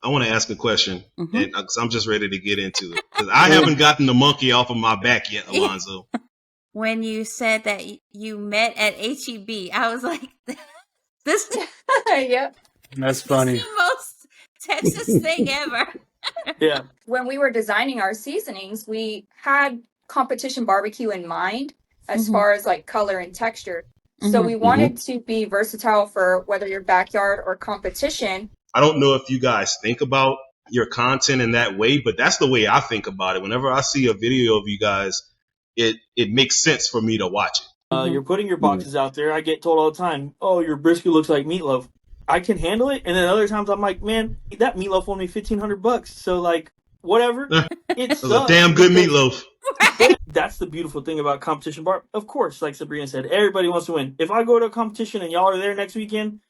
I want to ask a question, Mm-hmm. and because I'm just ready to get into it, because I haven't gotten the monkey off of my back yet, Alonzo. When you said that you met at HEB, I was like, this Yep. That's is funny. the most Texas thing ever. Yeah. When we were designing our seasonings, we had competition barbecue in mind as Mhm. far as like color and texture. So Mhm. we wanted to be versatile for whether your backyard or competition. I don't know if you guys think about your content in that way, but that's the way I think about it. Whenever I see a video of you guys, it makes sense for me to watch it. You're putting your boxes out there. I get told all the time, "Oh, your brisket looks like meatloaf." I can handle it, and then other times I'm like, "Man, that meatloaf won me $1,500." So like, whatever. It It's a sucks damn good because meatloaf. that's the beautiful thing about competition bar. Of course, like Sabrina said, everybody wants to win. If I go to a competition and y'all are there next weekend,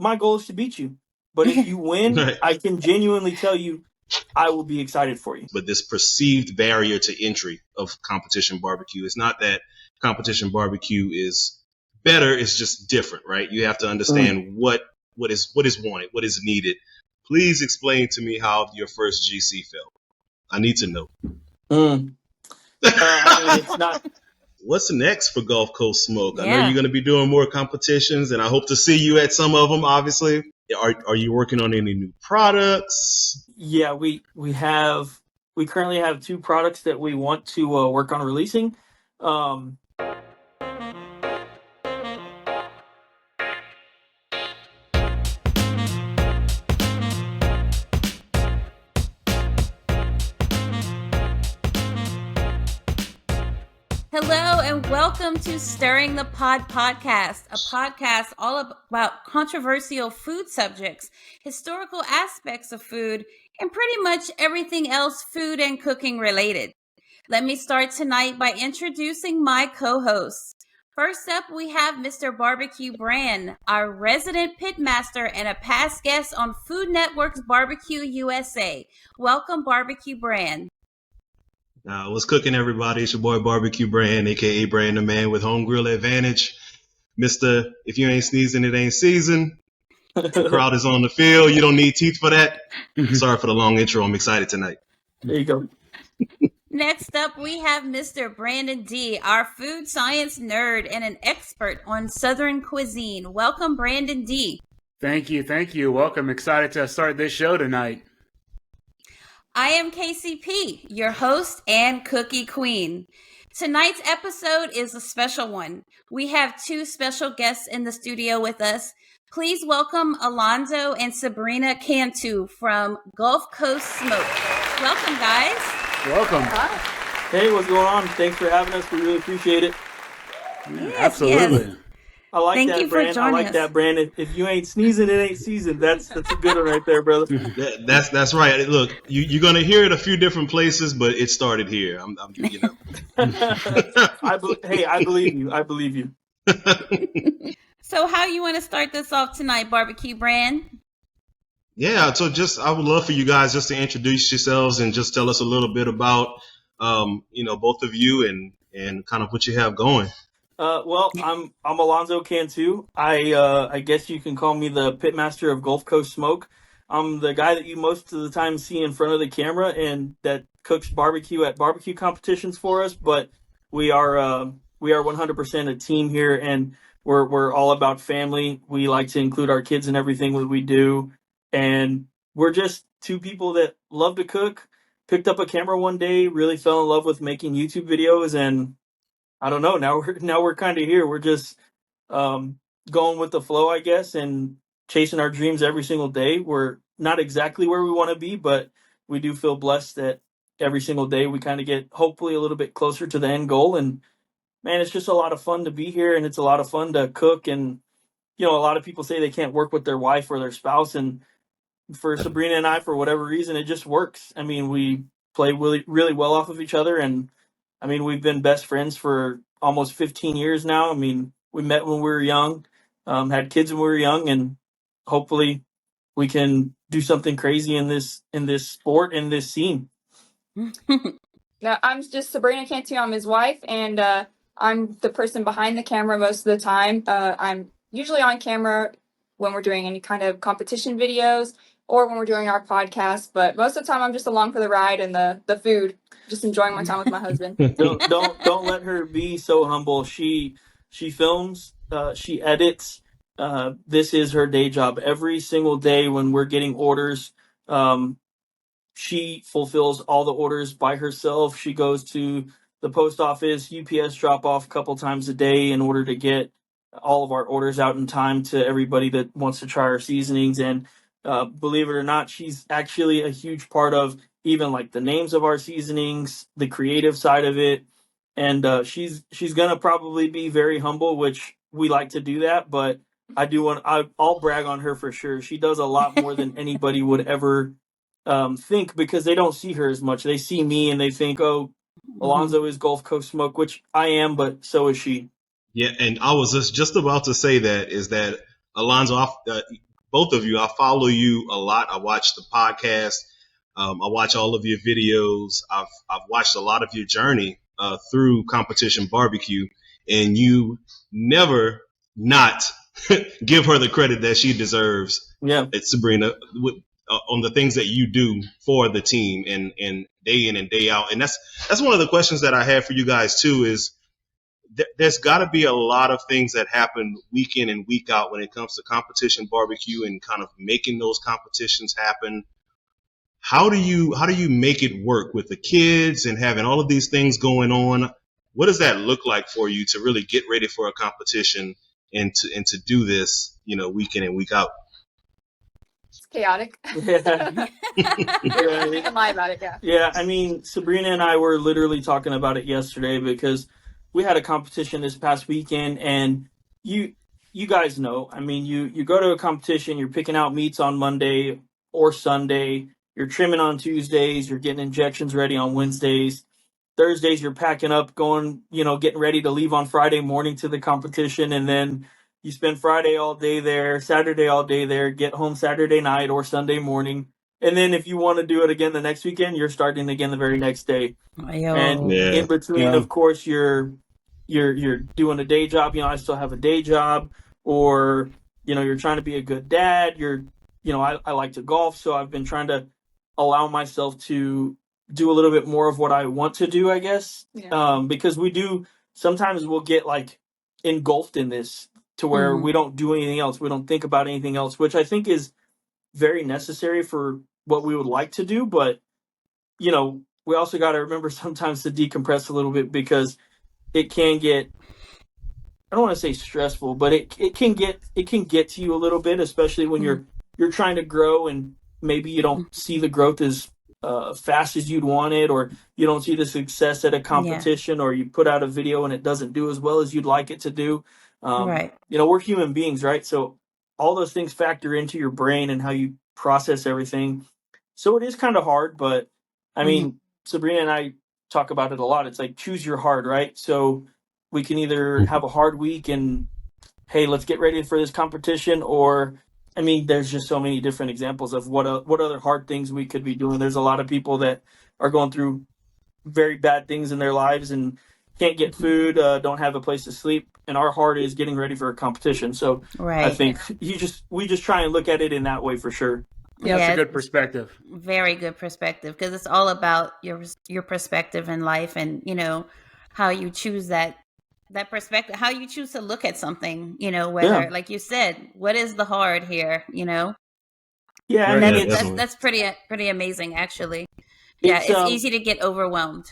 my goal is to beat you. But if you win, Right. I can genuinely tell you, I will be excited for you. But this perceived barrier to entry of competition barbecue, it's not that competition barbecue is better, it's just different, right? You have to understand what is wanted, what is needed. Please explain to me how your first GC felt. I need to know. I mean, it's not. What's next for Gulf Coast Smoke? I know Yeah. you're going to be doing more competitions, and I hope to see you at some of them, obviously. Are you working on any new products? Yeah, we currently have 2 products that we want to work on releasing. Hello and welcome to Stirring the Pod podcast, a podcast all about controversial food subjects, historical aspects of food, and pretty much everything else food and cooking related. Let me start tonight by introducing my co-hosts. First up, we have Mr. Barbecue Brand, our resident pitmaster and a past guest on Food Network's Barbecue USA. Welcome, Barbecue Brand. What's cooking, everybody? It's your boy Barbecue Brand, aka Brand the Man with Home Grill Advantage. Mr. If you ain't sneezing, it ain't season. The crowd is on the field. You don't need teeth for that. Sorry for the long intro. I'm excited tonight. There you go. Next up, we have Mr. Brandon D., our food science nerd and an expert on Southern cuisine. Welcome, Brandon D. Thank you. Welcome. Excited to start this show tonight. I am KCP, your host and cookie queen. Tonight's episode is a special one. We have 2 special guests in the studio with us. Please welcome Alonzo and Sabrena Cantu from Gulf Coast Smoke. Welcome, guys. Welcome. Hey, what's going on? Thanks for having us. We really appreciate it. Yeah, absolutely. Yes. I like Thank that you for brand. I joining like us. that brand. If you ain't sneezing, it ain't season. That's a good one right there, brother. That's right. Look, you're gonna hear it a few different places, but it started here. I'm you know. Hey, I believe you. I believe you. So how you want to start this off tonight, Barbecue Brand? Yeah, so I would love for you guys just to introduce yourselves and just tell us a little bit about, both of you and kind of what you have going. Well, I'm Alonzo Cantu. I guess you can call me the pitmaster of Gulf Coast Smoke. I'm the guy that you most of the time see in front of the camera and that cooks barbecue at barbecue competitions for us. But we are 100% a team here, and we're all about family. We like to include our kids in everything that we do, and we're just 2 people that love to cook. Picked up a camera one day, really fell in love with making YouTube videos, and I don't know. Now we're kind of here. We're just going with the flow, I guess, and chasing our dreams every single day. We're not exactly where we want to be, but we do feel blessed that every single day we kind of get hopefully a little bit closer to the end goal. And man, it's just a lot of fun to be here, and it's a lot of fun to cook. And a lot of people say they can't work with their wife or their spouse, and for Sabrena and I, for whatever reason, it just works. I mean, we play really, really well off of each other, and I mean, we've been best friends for almost 15 years now. I mean, we met when we were young, had kids when we were young, and hopefully we can do something crazy in this sport, in this scene. Now, I'm just Sabrena Cantu. I'm his wife, and I'm the person behind the camera most of the time. I'm usually on camera when we're doing any kind of competition videos, or when we're doing our podcast. But most of the time, I'm just along for the ride and the food, just enjoying my time with my husband. Don't let her be so humble. She films, she edits. This is her day job. Every single day when we're getting orders, she fulfills all the orders by herself. She goes to the post office, UPS drop off a couple times a day in order to get all of our orders out in time to everybody that wants to try our seasonings. And believe it or not, she's actually a huge part of even like the names of our seasonings, the creative side of it. And she's gonna probably be very humble, which we like to do that. But I'll brag on her for sure. She does a lot more than anybody would ever think, because they don't see her as much. They see me and they think, oh, Alonzo is Gulf Coast Smoke, which I am, but so is she. Yeah, and I was just about to say that Alonzo, both of you, I follow you a lot. I watch the podcast. I watch all of your videos. I've watched a lot of your journey through competition barbecue, and you never not give her the credit that she deserves. Yeah, it's Sabrena on the things that you do for the team and day in and day out. And that's one of the questions that I have for you guys too, is there's got to be a lot of things that happen week in and week out when it comes to competition barbecue and kind of making those competitions happen. How do you make it work with the kids and having all of these things going on? What does that look like for you to really get ready for a competition and to do this, week in and week out? It's chaotic. Yeah. I can lie about it, yeah. Yeah, I mean, Sabrena and I were literally talking about it yesterday, because we had a competition this past weekend, and you guys know, I mean, you go to a competition, you're picking out meats on Monday or Sunday, you're trimming on Tuesdays, you're getting injections ready on Wednesdays. Thursdays, you're packing up, going, getting ready to leave on Friday morning to the competition, and then you spend Friday all day there, Saturday all day there, get home Saturday night or Sunday morning. And then if you want to do it again the next weekend, you're starting again the very next day. And in between, of course, you're doing a day job. I still have a day job, or, you're trying to be a good dad. I like to golf. So I've been trying to allow myself to do a little bit more of what I want to do, I guess. Yeah. Because sometimes we'll get like engulfed in this to where we don't do anything else. We don't think about anything else, which I think is very necessary for what we would like to do. But, we also got to remember sometimes to decompress a little bit, because it can get, I don't want to say stressful, but it can get to you a little bit, especially when you're trying to grow and maybe you don't see the growth as fast as you'd want it, or you don't see the success at a competition, or you put out a video and it doesn't do as well as you'd like it to do. Right. We're human beings, right? So all those things factor into your brain and how you process everything. So it is kind of hard, but I mean, Sabrena and I talk about it a lot. It's like, choose your hard, right? So we can either have a hard week and, hey, let's get ready for this competition, or, I mean, there's just so many different examples of what other hard things we could be doing. There's a lot of people that are going through very bad things in their lives and can't get food, don't have a place to sleep, and our heart is getting ready for a competition. So I think we just try and look at it in that way for sure. Yeah, that's a good perspective. Very good perspective, because it's all about your perspective in life, and how you choose that perspective, how you choose to look at something. Whether, like you said, what is the hard here? Yeah, that's pretty amazing, actually. It's easy to get overwhelmed.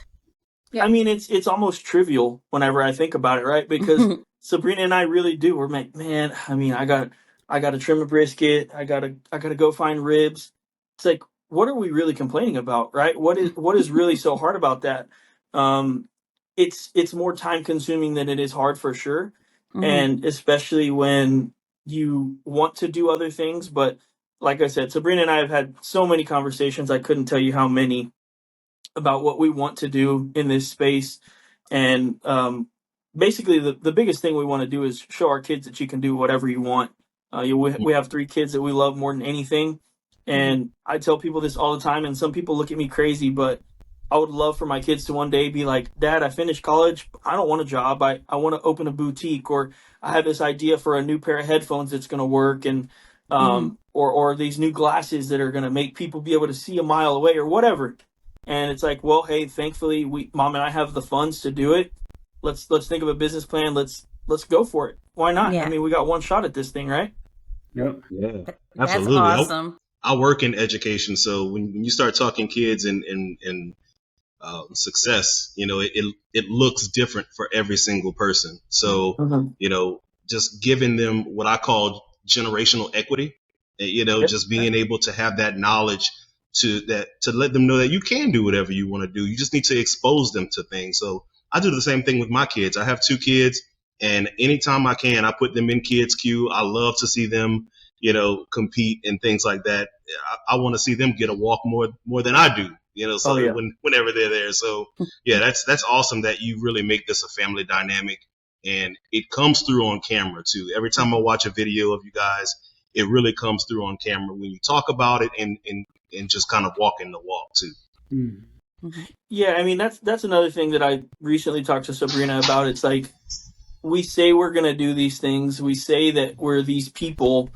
Yeah. I mean, it's almost trivial whenever I think about it, right? Because Sabrena and I really do. We're like, man, I mean, I got to trim a brisket. I gotta go find ribs. It's like, what are we really complaining about, right? What is really so hard about that? It's more time consuming than it is hard, for sure. And especially when you want to do other things. But like I said, Sabrena and I have had so many conversations. I couldn't tell you how many, about what we want to do in this space. And basically the biggest thing we want to do is show our kids that you can do whatever you want. We have 3 kids that we love more than anything. And I tell people this all the time, and some people look at me crazy, but I would love for my kids to one day be like, Dad, I finished college. I don't want a job. I want to open a boutique, or I have this idea for a new pair of headphones that's going to work. And or these new glasses that are going to make people be able to see a mile away or whatever. And it's like, well, hey, thankfully Mom and I have the funds to do it. Let's think of a business plan. Let's go for it. Why not? Yeah. I mean, we got one shot at this thing, right? Yep. Yeah, That's absolutely. awesome. I work in education, so when you start talking kids and success, it looks different for every single person. So just giving them what I call generational equity, just being able to have that knowledge to let them know that you can do whatever you want to do. You just need to expose them to things. So I do the same thing with my kids. I have 2 kids, and anytime I can, I put them in Kids Queue. I love to see them, compete and things like that. I want to see them get a walk more than I do, whenever they're there. So yeah, that's awesome that you really make this a family dynamic, and it comes through on camera too. Every time I watch a video of you guys, it really comes through on camera when you talk about it and just kind of walking the walk too. Mm-hmm. Yeah, I mean, that's another thing that I recently talked to Sabrena about. It's like, we say we're going to do these things. We say that we're these people,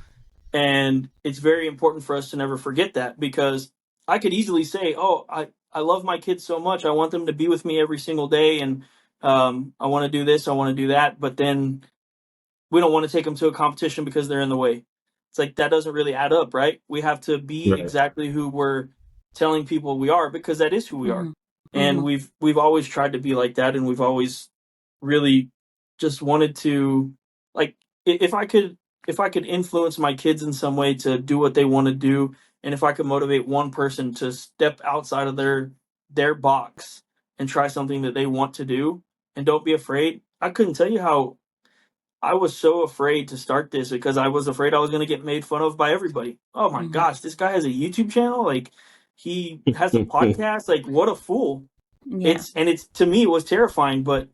and it's very important for us to never forget that, because I could easily say, oh, I love my kids so much. I want them to be with me every single day, and I want to do this, I want to do that. But then we don't want to take them to a competition because they're in the way. It's like, that doesn't really add up, right? We have to be exactly who we're telling people we are, because that is who we are. And we've always tried to be like that, and we've always really just wanted to, like, if I could influence my kids in some way to do what they want to do, and if I could motivate one person to step outside of their box and try something that they want to do and don't be afraid. I couldn't tell you how I was so afraid to start this, because I was afraid I was going to get made fun of by everybody. Oh my gosh, this guy has a YouTube channel, like, he has a podcast, like, what a fool. Yeah. It's to me, it was terrifying, but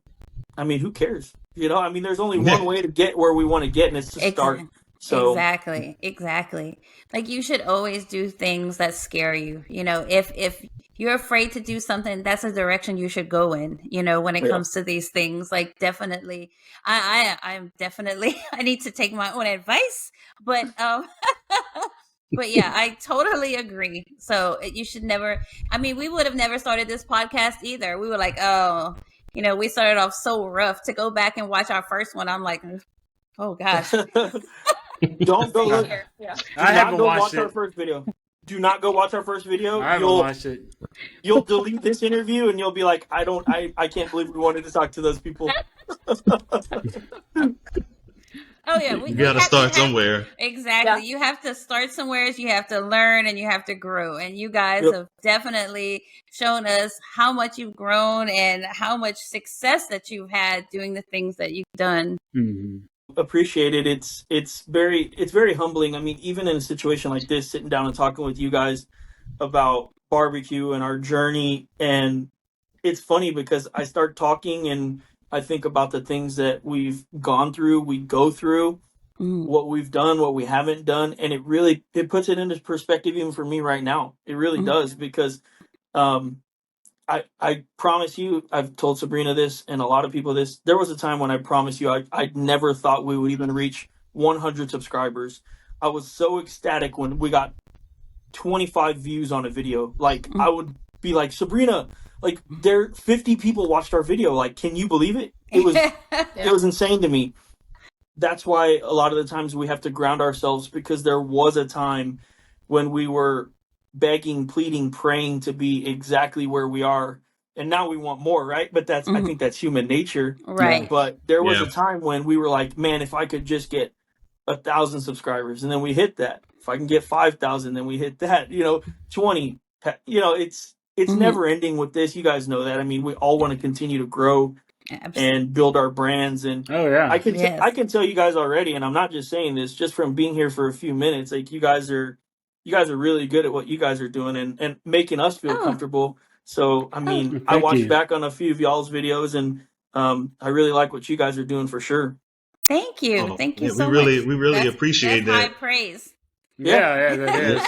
I mean, who cares? I mean, there's only one way to get where we want to get, and it's to start. So Exactly. Like, you should always do things that scare you. If you're afraid to do something, that's a direction you should go in, when it comes to these things. Like, definitely, I'm definitely, I need to take my own advice, but, but yeah, I totally agree. So you should never, I mean, we would have never started this podcast either. We were like, oh, we started off so rough. To go back and watch our first one, I'm like, oh gosh. Don't go look. Yeah. I haven't watched our first video. Do not go watch our first video. I haven't watched it. You'll delete this interview, and you'll be like, I can't believe we wanted to talk to those people. Oh yeah, you got to start somewhere. Exactly. Yeah. You have to start somewhere. You have to learn, and you have to grow. And you guys have definitely shown us how much you've grown and how much success that you've had doing the things that you've done. Appreciate it. It's very humbling. I mean, even in a situation like this, sitting down and talking with you guys about barbecue and our journey, and it's funny because I start talking and I think about the things that we've gone through, we go through, what we've done, what we haven't done, and it puts it into perspective even for me right now. It really does, because I promise you, I've told Sabrena this and a lot of people this. There was a time when I promise you I never thought we would even reach 100 subscribers. I was so ecstatic when we got 25 views on a video. Like, I would be like, Sabrena, like, 50 people watched our video. Like, can you believe it? It was it was insane to me. That's why a lot of the times we have to ground ourselves, because there was a time when we were begging, pleading, praying to be exactly where we are, and now we want more, right? But that's I think that's human nature, right? But there was a time when we were like, man, if I could just get 1,000 subscribers, and then we hit that. If I can get 5,000, then we hit that. 20. It's never ending with this. You guys know that. I mean, we all want to continue to grow and build our brands. And I can tell you guys already, and I'm not just saying this, just from being here for a few minutes, like, you guys are really good at what you guys are doing and making us feel comfortable. So, I mean, I watched back on a few of y'all's videos, and I really like what you guys are doing for sure. Thank you. Thank you so much. We really that's appreciate that. High praise. Yeah, that is.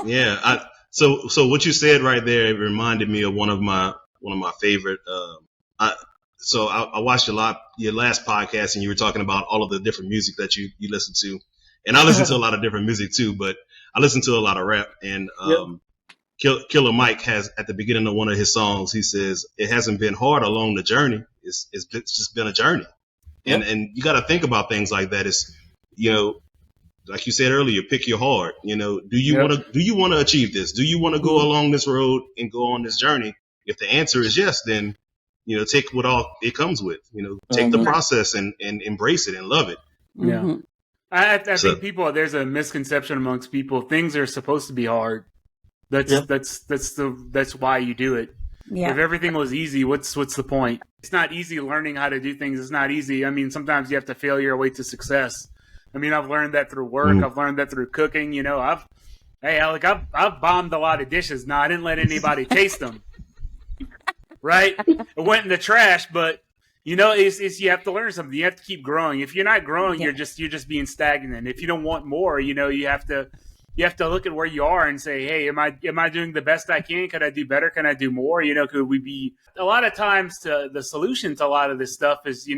Yeah. So what you said right there, it reminded me of one of my favorite. I watched your last podcast, and you were talking about all of the different music that you listen to, and I listen to a lot of different music too. But I listen to a lot of rap, and Killer Mike has at the beginning of one of his songs, he says, "It hasn't been hard along the journey. It's just been a journey." Yep. And you got to think about things like that. It's, like you said earlier, pick your heart. Do you want to achieve this? Do you want to go along this road and go on this journey? If the answer is yes, then take what all it comes with. Take the process and embrace it and love it. Yeah. I think there's a misconception amongst people. Things are supposed to be hard. That's why you do it. Yeah. If everything was easy, what's the point? It's not easy learning how to do things. It's not easy. I mean, sometimes you have to fail your way to success. I mean, I've learned that through work. I've learned that through cooking. I've bombed a lot of dishes. Now, I didn't let anybody taste them. Right? It went in the trash, but it's you have to learn something. You have to keep growing. If you're not growing, you're just being stagnant. If you don't want more, you have to look at where you are and say, hey, am I doing the best I can? Could I do better? Can I do more? Could we be? A lot of times, the solution to a lot of this stuff is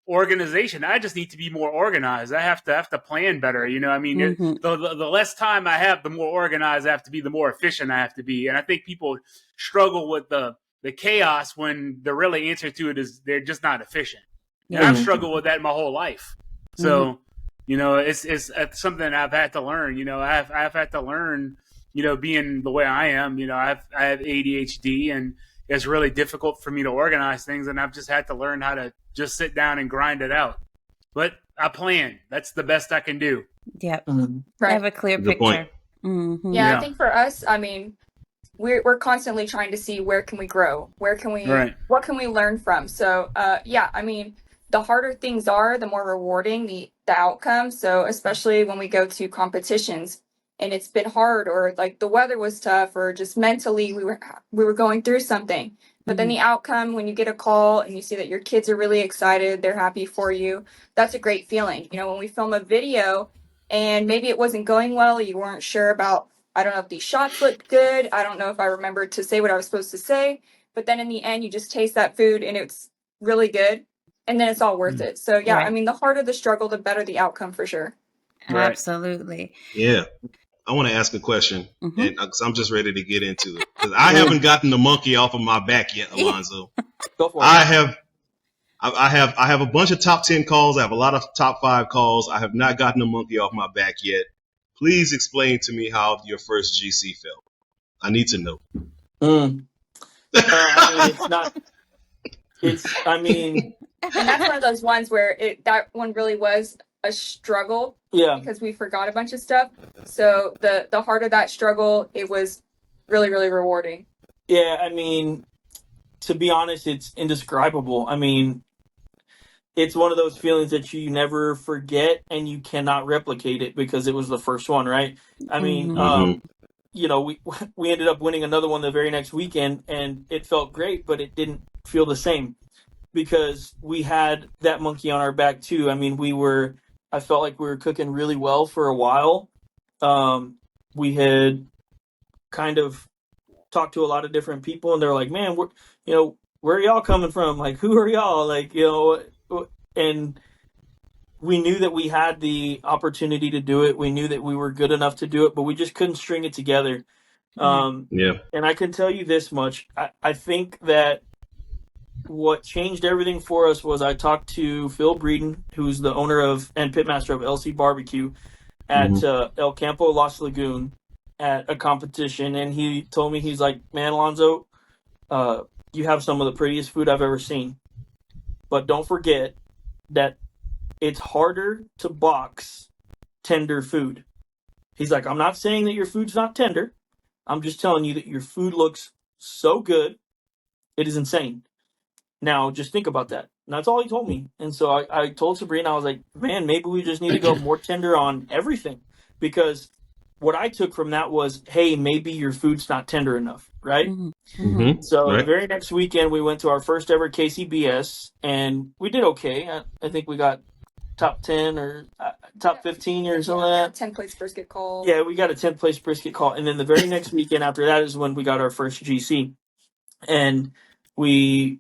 organization. I just need to be more organized. I have to plan better. The less time I have, the more organized I have to be, the more efficient I have to be. And I think people struggle with the chaos when the really answer to it is they're just not efficient. And I've struggled with that my whole life. So, it's something I've had to learn. I've had to learn, being the way I am. I have ADHD, and it's really difficult for me to organize things, and I've just had to learn how to just sit down and grind it out. But I plan. That's the best I can do. Yep. Right. I have a clear picture. Yeah, I think for us, I mean, we're constantly trying to see where can we grow, what can we learn from. So I mean, the harder things are, the more rewarding the outcome. So especially when we go to competitions and it's been hard, or like the weather was tough, or just mentally we were going through something, but then the outcome, when you get a call and you see that your kids are really excited, they're happy for you, that's a great feeling. When we film a video and maybe it wasn't going well, you weren't sure about, I don't know if these shots looked good, I don't know if I remembered to say what I was supposed to say, but then in the end you just taste that food and it's really good, and then it's all worth it. So I mean, the harder the struggle, the better the outcome, for sure. Right. Absolutely. Yeah. I want to ask a question, and because I'm just ready to get into it, because I haven't gotten the monkey off of my back yet, Alonzo. Go for it. I have a bunch of top 10 calls. I have a lot of top 5 calls. I have not gotten the monkey off my back yet. Please explain to me how your first GC felt. I need to know. I mean, it's not. I mean, and that's one of those ones where that one really was a struggle. Yeah. Because we forgot a bunch of stuff. So the harder that struggle, it was really, really rewarding. Yeah, I mean, to be honest, it's indescribable. I mean, it's one of those feelings that you never forget and you cannot replicate it because it was the first one, right? I mean, we ended up winning another one the very next weekend, and it felt great, but it didn't feel the same because we had that monkey on our back too. I mean, I felt like we were cooking really well for a while. We had kind of talked to a lot of different people, and they're like, man, where are y'all coming from? Like, who are y'all? Like, and we knew that we had the opportunity to do it. We knew that we were good enough to do it, but we just couldn't string it together. And I can tell you this much. I think that what changed everything for us was I talked to Phil Breeden, who's the owner of and pitmaster of LC Barbecue at El Campo Las Lagoon at a competition. And he told me, he's like, man, Alonzo, you have some of the prettiest food I've ever seen. But don't forget that it's harder to box tender food. He's like, I'm not saying that your food's not tender. I'm just telling you that your food looks so good. It is insane. Now, just think about that. And that's all he told me. And so I told Sabrena, I was like, man, maybe we just need to go more tender on everything. Because what I took from that was, hey, maybe your food's not tender enough, right? So the very next weekend, we went to our first ever KCBS, and we did okay. I think we got top 10 or top 15 or something like that. 10th place brisket call. Yeah, we got a 10th place brisket call. And then the very next weekend after that is when we got our first GC. And we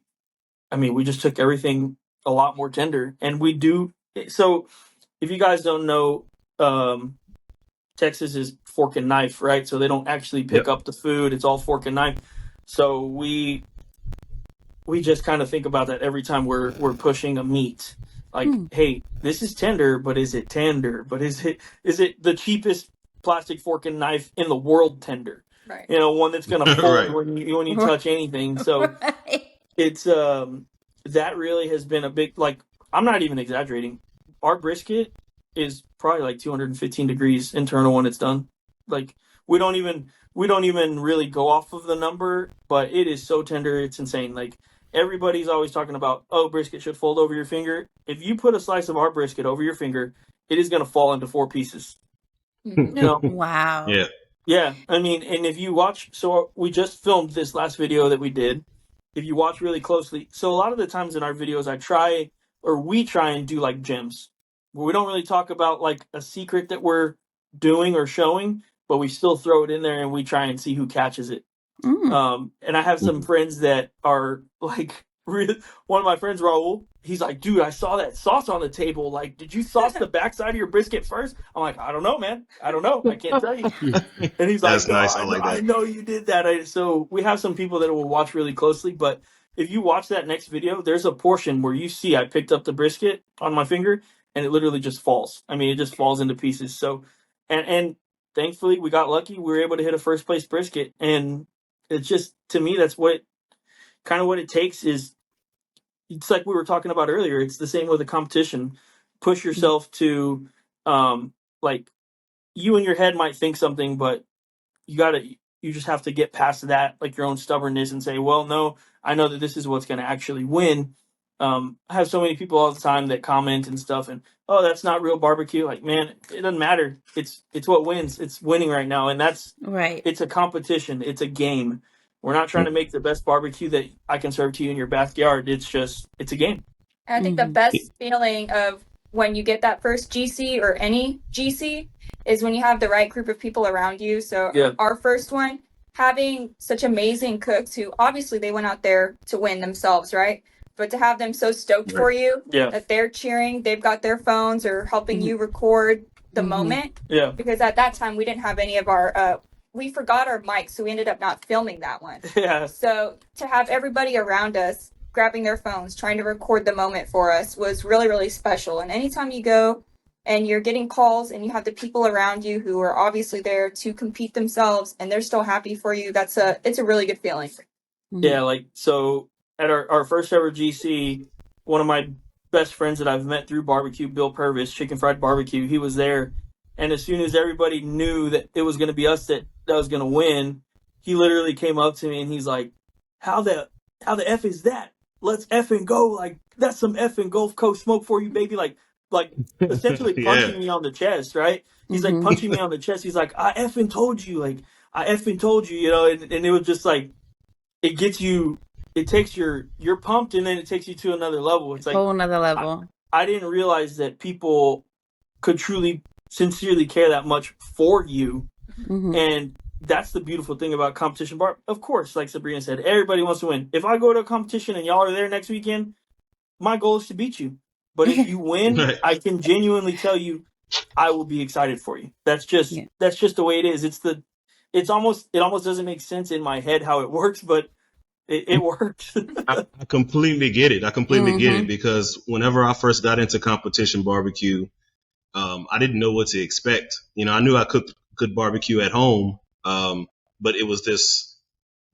just took everything a lot more tender. And we do. So if you guys don't know, Texas is fork and knife, right? So they don't actually pick up the food. It's all fork and knife. So we just kind of think about that every time we're pushing a meat. Like, hey, this is tender, but is it tender? But is it the cheapest plastic fork and knife in the world tender? Right. One that's gonna fold Right. when you touch anything. So it's that really has been a big, like, I'm not even exaggerating. Our brisket is probably like 215 degrees internal when it's done. Like, we don't even really go off of the number, but it is so tender, it's insane. Like, everybody's always talking about, oh, brisket should fold over your finger. If you put a slice of our brisket over your finger, it is going to fall into 4 pieces. Wow. Yeah. Yeah. I mean, and if you watch, so we just filmed this last video that we did. If you watch really closely, so a lot of the times in our videos, we try and do like gems. We don't really talk about like a secret that we're doing or showing, but we still throw it in there and we try and see who catches it. And I have some friends that are like, one of my friends, Raul, he's like, dude, I saw that sauce on the table. Like, did you sauce the backside of your brisket first? I'm like, I don't know, man. I don't know. I can't tell you. And he's That's like, nice. I like that. I know you did that. So we have some people that will watch really closely, but if you watch that next video, there's a portion where you see I picked up the brisket on my finger and it literally just falls. I mean, it just falls into pieces. So, and thankfully we got lucky. We were able to hit a first place brisket. And it's just, to me, that's what it takes is, it's like we were talking about earlier. It's the same with a competition. Push yourself to, like, you in your head might think something, but you just have to get past that, like your own stubbornness, and say, well, no, I know that this is what's going to actually win. I have so many people all the time that comment and stuff, and, oh, that's not real barbecue. Like, man, it doesn't matter. It's what wins. It's winning right now, and that's right. It's a competition. It's a game. We're not trying to make the best barbecue that I can serve to you in your backyard. It's a game. And I think the best feeling of when you get that first GC or any GC is when you have the right group of people around you. So our first one, having such amazing cooks who obviously they went out there to win themselves, right? But to have them so stoked for you that they're cheering, they've got their phones or helping you record the moment. Yeah. Because at that time we didn't have any of our we forgot our mics, so we ended up not filming that one. Yeah. So to have everybody around us grabbing their phones, trying to record the moment for us was really, really special. And anytime you go and you're getting calls and you have the people around you who are obviously there to compete themselves and they're still happy for you, it's a really good feeling. Yeah, like, so at our first ever GC, one of my best friends that I've met through barbecue, Bill Purvis, Chicken Fried Barbecue, he was there. And as soon as everybody knew that it was going to be us that was going to win, he literally came up to me and he's like, how the F is that? Let's effing go. Like, that's some effing Gulf Coast smoke for you, baby. Like essentially punching me on the chest, right? He's like punching me on the chest. He's like, I effing told you. Like, I effing told you, and it was just like, it gets you, it takes you're pumped, and then it takes you to another level. It's like, whole another level. I didn't realize that people could truly, sincerely care that much for you. And that's the beautiful thing about competition bar. Of course, like Sabrena said, everybody wants to win. If I go to a competition and y'all are there next weekend, my goal is to beat you. But if you win, I can genuinely tell you, I will be excited for you. That's just the way it is. It almost doesn't make sense in my head how it works, but it works. I completely get it. Get it, because whenever I first got into competition barbecue, I didn't know what to expect. I knew I could barbecue at home, but it was this,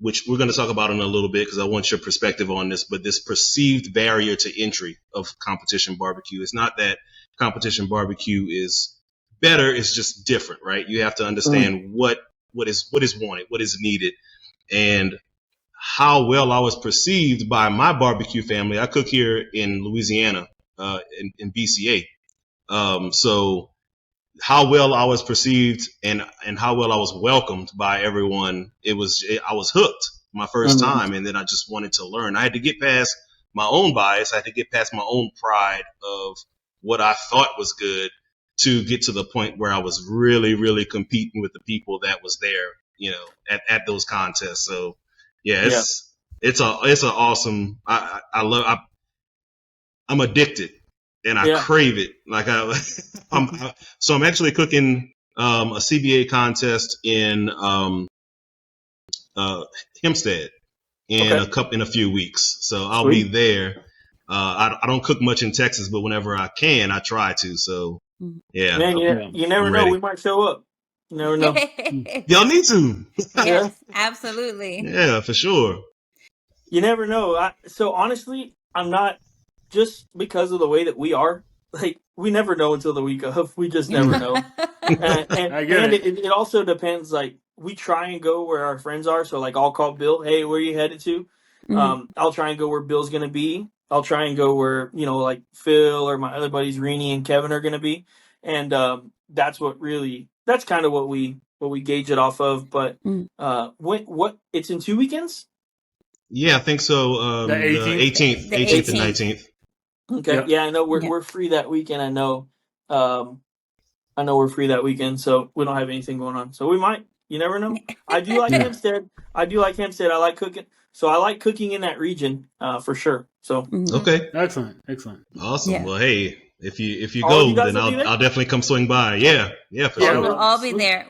which we're going to talk about in a little bit because I want your perspective on this, but this perceived barrier to entry of competition barbecue. It's not that competition barbecue is better, it's just different, right? You have to understand what is wanted, what is needed, and how well I was perceived by my barbecue family. I cook here in Louisiana, in BCA. So how well I was perceived and how well I was welcomed by everyone, I was hooked my first time, and then I just wanted to learn. I had to get past my own bias. I had to get past my own pride of what I thought was good to get to the point where I was really, really competing with the people that was there, at those contests. So it's an awesome, I'm addicted. And I crave it. Like I'm actually cooking a CBA contest in Hempstead in a few weeks. So I'll be there. I don't cook much in Texas, but whenever I can, I try to. So yeah, man, you never know. We might show up. You never know. Y'all need to. Yes, absolutely. Yeah, for sure. You never know. So honestly, I'm not, just because of the way that we are. Like, we never know until the week of. We just never know. and it also depends. Like, we try and go where our friends are. So like, I'll call Bill. Hey, where are you headed to? I'll try and go where Bill's gonna be. I'll try and go where, like Phil or my other buddies Renee and Kevin are gonna be. And that's kind of what we gauge it off of. But it's in 2 weekends? Yeah, I think so. The 18th and 19th. Okay. Yep. Yeah, I know we're free that weekend. I know we're free that weekend, so we don't have anything going on. So we might. You never know. I do like Hempstead. I like cooking. So I like cooking in that region, for sure. So okay, excellent, awesome. Yeah. Well, hey, if you go, then I'll definitely come swing by. Yeah, for sure. We'll all be there.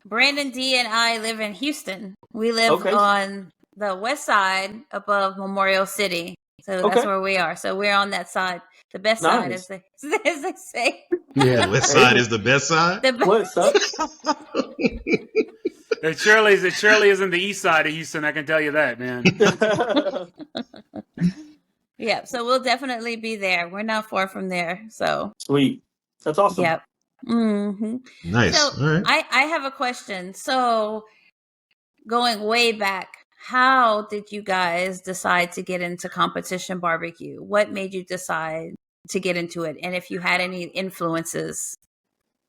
Brandon D and I live in Houston. We live on the west side above Memorial City. So that's where we are. So we're on that side. The best side, as they say. Yeah, the west side is the best side? The best side? It surely isn't the east side of Houston, I can tell you that, man. Yeah, so we'll definitely be there. We're not far from there. So sweet. That's awesome. Yep. Mm-hmm. Nice. So all right. I have a question. So going way back, how did you guys decide to get into competition barbecue? What made you decide to get into it? And if you had any influences?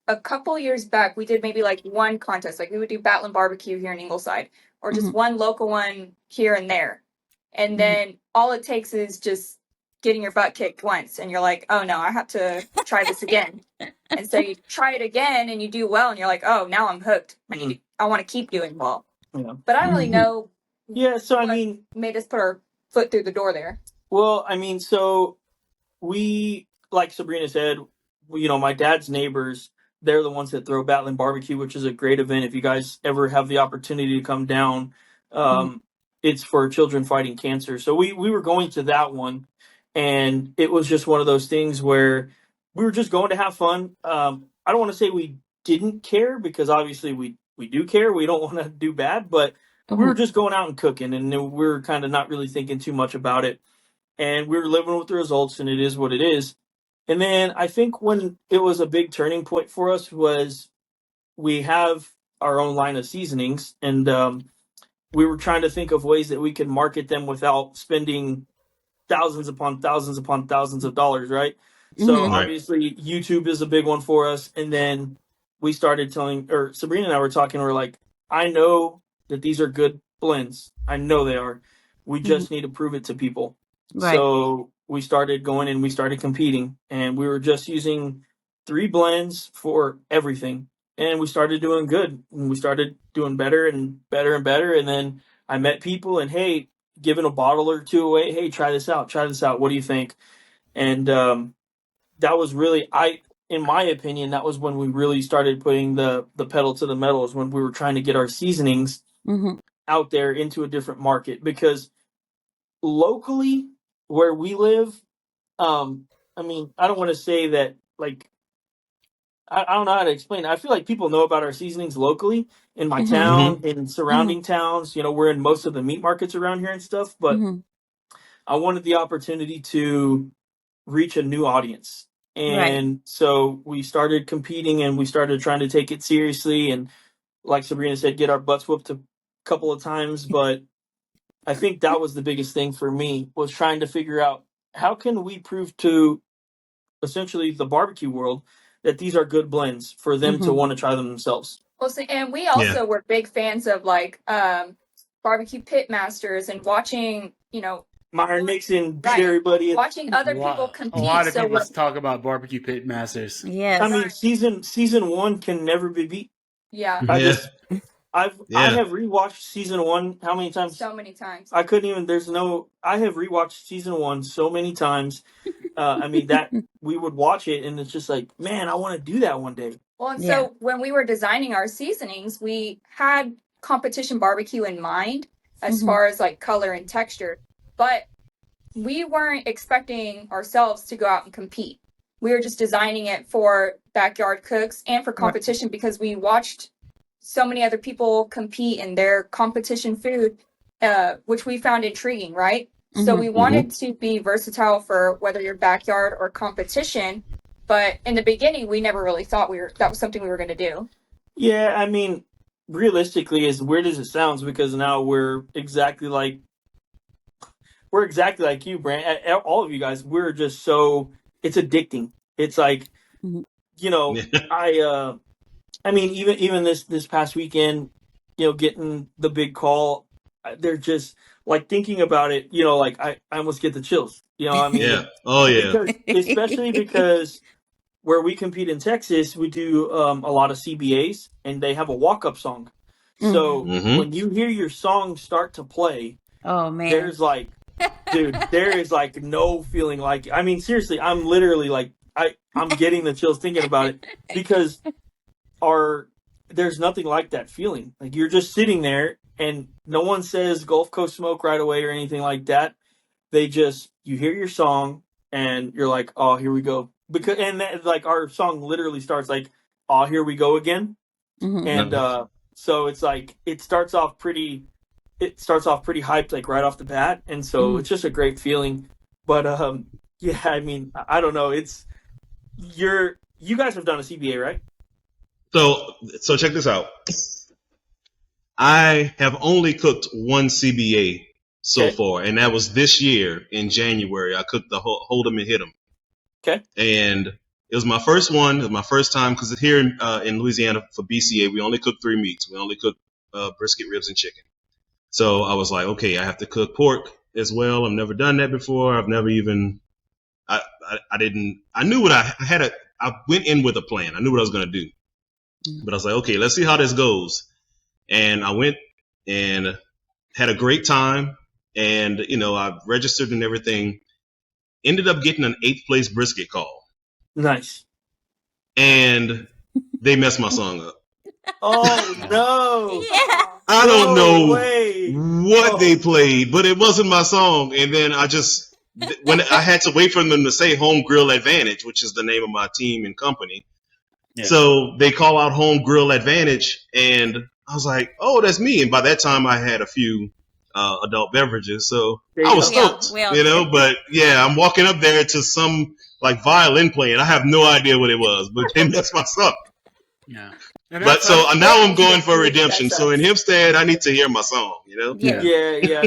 A couple years back, we did maybe like one contest. Like we would do Battling Barbecue here in Ingleside, or just one local one here and there. And then all it takes is just getting your butt kicked once. And you're like, oh no, I have to try this again. And so you try it again and you do well. And you're like, oh, now I'm hooked. I want to keep doing well. Yeah. But I don't really know. Yeah, so I mean, made us put our foot through the door there. Well, I mean, so we, like Sabrena said, my dad's neighbors, they're the ones that throw Battling Barbecue, which is a great event. If you guys ever have the opportunity to come down, it's for children fighting cancer. So we were going to that one, and it was just one of those things where we were just going to have fun. I don't want to say we didn't care, because obviously we do care. We don't want to do bad, but we were just going out and cooking, and we were kind of not really thinking too much about it. And we were living with the results, and it is what it is. And then I think when it was a big turning point for us was we have our own line of seasonings, and we were trying to think of ways that we could market them without spending thousands upon thousands upon thousands of dollars, right? So obviously YouTube is a big one for us. And then we started Sabrena and I were talking, we're like, I know that these are good blends. I know they are. We just need to prove it to people. Right. So we started going and we started competing, and we were just using 3 blends for everything. And we started doing good, and we started doing better and better and better. And then I met people, and hey, giving a bottle or 2 away. Hey, try this out. What do you think? And that was really, in my opinion, that was when we really started putting the pedal to the metal, is when we were trying to get our seasonings out there into a different market. Because locally, where we live, I mean, I don't want to say that, like, I don't know how to explain it. I feel like people know about our seasonings locally in my town, in surrounding towns. We're in most of the meat markets around here and stuff, but I wanted the opportunity to reach a new audience. And so we started competing, and we started trying to take it seriously. And like Sabrena said, get our butts whooped a couple of times. But I think that was the biggest thing for me, was trying to figure out, how can we prove to essentially the barbecue world that these are good blends for them to want to try them themselves. Well, and we also were big fans of like barbecue pit masters, and watching, Meyer Nixon beat everybody. Watching other people compete. A lot of people talk about barbecue pit masters. Yes. I mean, season 1 can never be beat. Yeah. I have rewatched season 1 how many times? So many times. I couldn't even. I have rewatched season 1 so many times. I mean, that we would watch it, and it's just like, man, I want to do that one day. Well, and so when we were designing our seasonings, we had competition barbecue in mind as far as like color and texture, but we weren't expecting ourselves to go out and compete. We were just designing it for backyard cooks and for competition because we watched so many other people compete in their competition food, which we found intriguing, right? So we wanted to be versatile for whether you're backyard or competition. But in the beginning, we never really thought that was something we were going to do. Yeah, I mean, realistically, as weird as it sounds, because now we're exactly like you, Brant. All of you guys, we're just so, it's addicting. It's like, you know, I mean, even this past weekend, you know, getting the big call, they're just like thinking about it. You know, like I almost get the chills. You know, I mean, because, especially because where we compete in Texas, we do a lot of CBAs, and they have a walk-up song. So when you hear your song start to play, oh man, there's like, dude, there is like no feeling like. I mean, seriously, I'm literally like, I'm getting the chills thinking about it because there's nothing like that feeling. Like you're just sitting there, and no one says Gulf Coast Smoke right away or anything like that. They just, you hear your song, and you're like, oh, here we go. Because like our song literally starts like, oh, here we go again. And so it's like it starts off pretty hyped like right off the bat, and so it's just a great feeling. But yeah, I mean, I don't know, you guys have done a CBA, right? So check this out. I have only cooked one CBA so far, and that was this year in January. I cooked the Hold 'em and Hit 'em. Okay. And it was my first one. It was my first time because here in Louisiana for BCA, we only cook 3 meats. We only cook brisket, ribs, and chicken. So I was like, okay, I have to cook pork as well. I've never done that before. I've never even, I knew what I went in with a plan. I knew what I was going to do. But I was like, okay, let's see how this goes. And I went and had a great time. And, you know, I registered and everything. Ended up getting an 8th place brisket call. Nice. And they messed my song up. Oh, no. Yeah. I don't know what they played, but it wasn't my song. And then when I had to wait for them to say Home Grill Advantage, which is the name of my team and company. Yeah. So they call out Home Grill Advantage, and I was like, oh, that's me. And by that time, I had a few adult beverages, so I was stoked, you know. But yeah, I'm walking up there to some like violin playing. I have no idea what it was, but they messed my up. Yeah. But so now I'm going for redemption. So in Hempstead, I need to hear my song, you know. Yeah.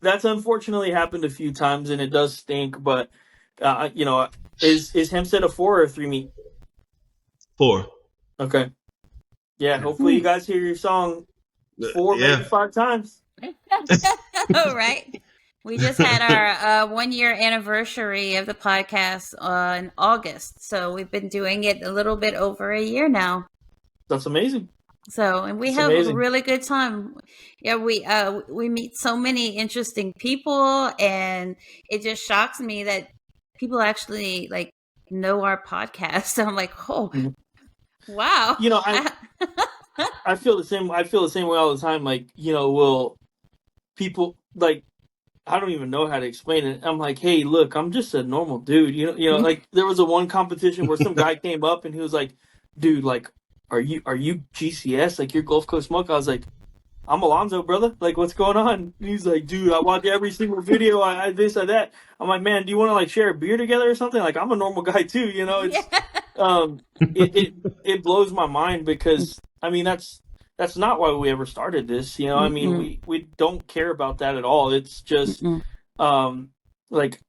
That's unfortunately happened a few times, and it does stink. But you know, is Hempstead a 4 or 3 meat? 4. Okay. Yeah. Hopefully, you guys hear your song 4, maybe 5 times. All right. We just had our 1-year anniversary of the podcast in August. So we've been doing it a little bit over a year now. That's amazing. So, and we have a really good time. Yeah, we meet so many interesting people, and it just shocks me that people actually like know our podcast. I'm like, oh, wow. You know, I feel the same. I feel the same way all the time. Like, you know, people like, I don't even know how to explain it. I'm like, hey, look, I'm just a normal dude. You know, like there was one competition where some guy came up and he was like, dude, like, are you GCS? Like, you're Gulf Coast Smoke? I was like, I'm Alonzo, brother. Like, what's going on? And he's like, dude, I watch every single video. I this, I that. I'm like, man, do you want to like share a beer together or something? Like, I'm a normal guy too. You know, it's it blows my mind because I mean that's not why we ever started this. You know, I mean we don't care about that at all. It's just like,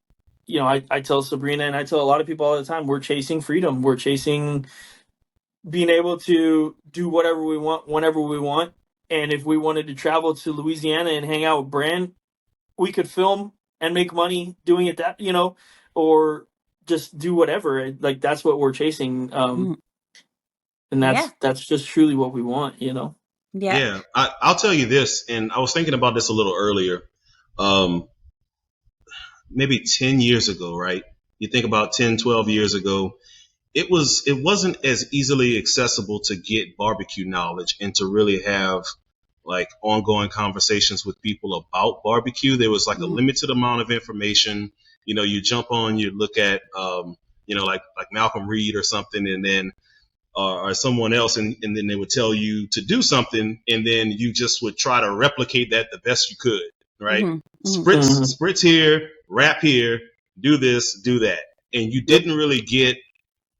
you know, I tell Sabrena and I tell a lot of people all the time, we're chasing freedom. We're chasing being able to do whatever we want whenever we want. And if we wanted to travel to Louisiana and hang out with Brand, we could film and make money doing it, that, you know, or just do whatever. Like, that's what we're chasing. And that's just truly what we want, you know? Yeah. I'll tell you this, and I was thinking about this a little earlier. Maybe 10 years ago, right? You think about 10, 12 years ago, it wasn't as easily accessible to get barbecue knowledge and to really have like ongoing conversations with people about barbecue. There was like a limited amount of information. You know, you jump on, you look at, you know, like Malcolm Reed or something, and then or someone else, and then they would tell you to do something, and then you just would try to replicate that the best you could, right? Spritz here, wrap here, do this, do that. And you didn't really get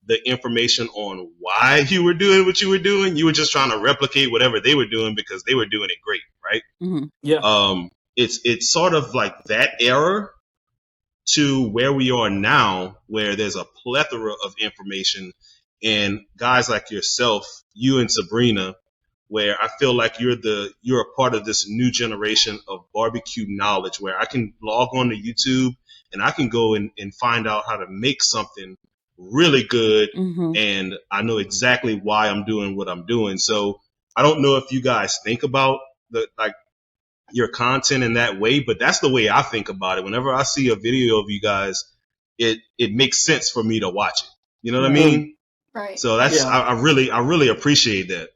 the information on why you were doing what you were doing. You were just trying to replicate whatever they were doing because they were doing it great, right? Yeah. It's sort of like that era to where we are now, where there's a plethora of information and guys like yourself, you and Sabrena, where I feel like you're a part of this new generation of barbecue knowledge, where I can log on to YouTube and I can go and find out how to make something really good, and I know exactly why I'm doing what I'm doing. So I don't know if you guys think about your content in that way, but that's the way I think about it. Whenever I see a video of you guys, it makes sense for me to watch it. You know what I mean? Right. So that's I really appreciate that.